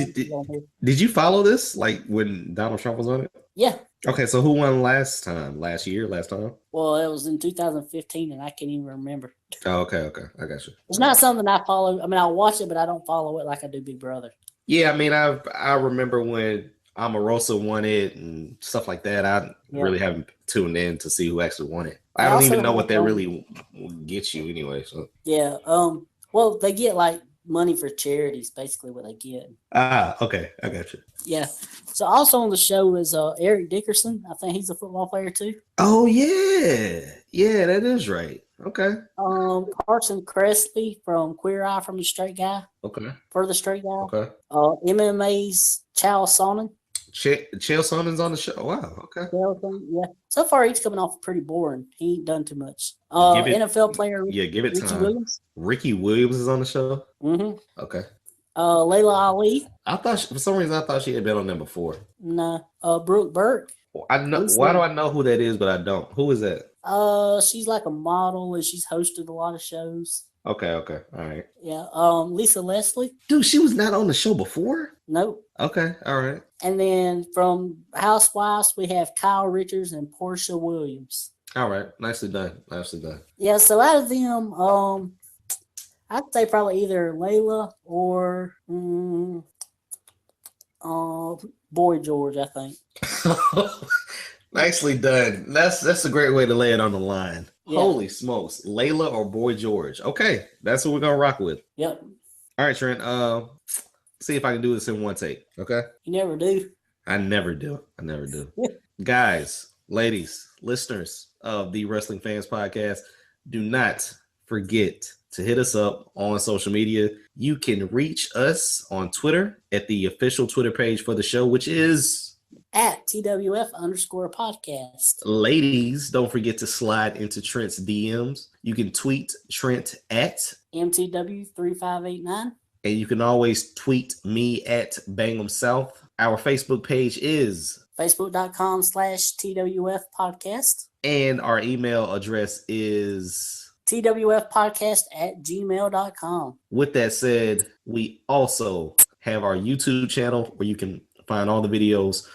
Did you follow this? Like when Donald Trump was on it? Yeah. Okay, so who won last time? Last year? Last time? Well, it was in 2015, and I can't even remember. Oh, okay, I got you. It's not something I follow. I mean, I watch it, but I don't follow it like I do Big Brother. Yeah, I mean, I remember when Omarosa won it and stuff like that. I Yeah. really haven't tuned in to see who actually won it. I They don't also even know what have, that really gets you anyway. So yeah. Well, they get like money for charities, basically what they get. okay, I got you. Yeah. So also on the show is Eric Dickerson. I think he's a football player too. Oh yeah, that is right. Okay, Carson Kressley from Queer Eye from the Straight Guy. okay, For the Straight Guy. okay. MMA's Chow Sonnen. Chael Sonnen's on the show. Wow, okay. Yeah. So far, he's coming off pretty boring. He ain't done too much. Give it, NFL player give it Ricky time. Williams. Ricky Williams is on the show. Mm-hmm. Okay. Layla Ali. I thought for some reason I thought she had been on there before. No. Brooke Burke. I know. Why do I know who that is, but I don't? Who is that? She's like a model and she's hosted a lot of shows. Okay, all right. Yeah. Lisa Leslie. Dude, she was not on the show before? Nope. Okay, all right. And then from Housewives, we have Kyle Richards and Portia Williams. All right. Nicely done. Yeah, so out of them, I'd say probably either Layla or Boy George, I think. Nicely done. That's a great way to lay it on the line. Yeah. Holy smokes. Layla or Boy George. Okay, that's what we're gonna rock with. Yep. All right, Trent. See if I can do this in one take. Okay. You never do. I never do. Guys, ladies, listeners of the Wrestling Fans Podcast, do not forget to hit us up on social media. You can reach us on Twitter at the official Twitter page for the show, which is at TWF_podcast. Ladies, don't forget to slide into Trent's DMs. You can tweet Trent at MTW3589. And you can always tweet me at BangEm South. Our Facebook page is Facebook.com/TWF podcast. And our email address is TWFpodcast@gmail.com. With that said, we also have our YouTube channel where you can find all the videos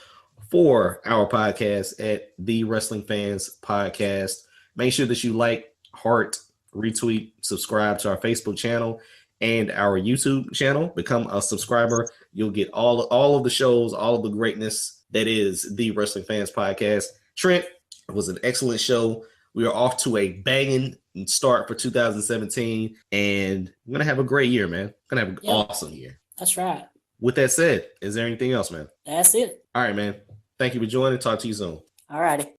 for our podcast at the Wrestling Fans Podcast. Make sure that you like, heart, retweet, subscribe to our Facebook channel and our YouTube channel. Become a subscriber. You'll get all of the shows, all of the greatness that is the Wrestling Fans Podcast. Trent, it was an excellent show. We are off to a banging start for 2017, and we're going to have a great year, man. Going to have an awesome year. That's right. With that said, is there anything else, man? That's it. All right, man. Thank you for joining. Talk to you soon. All righty.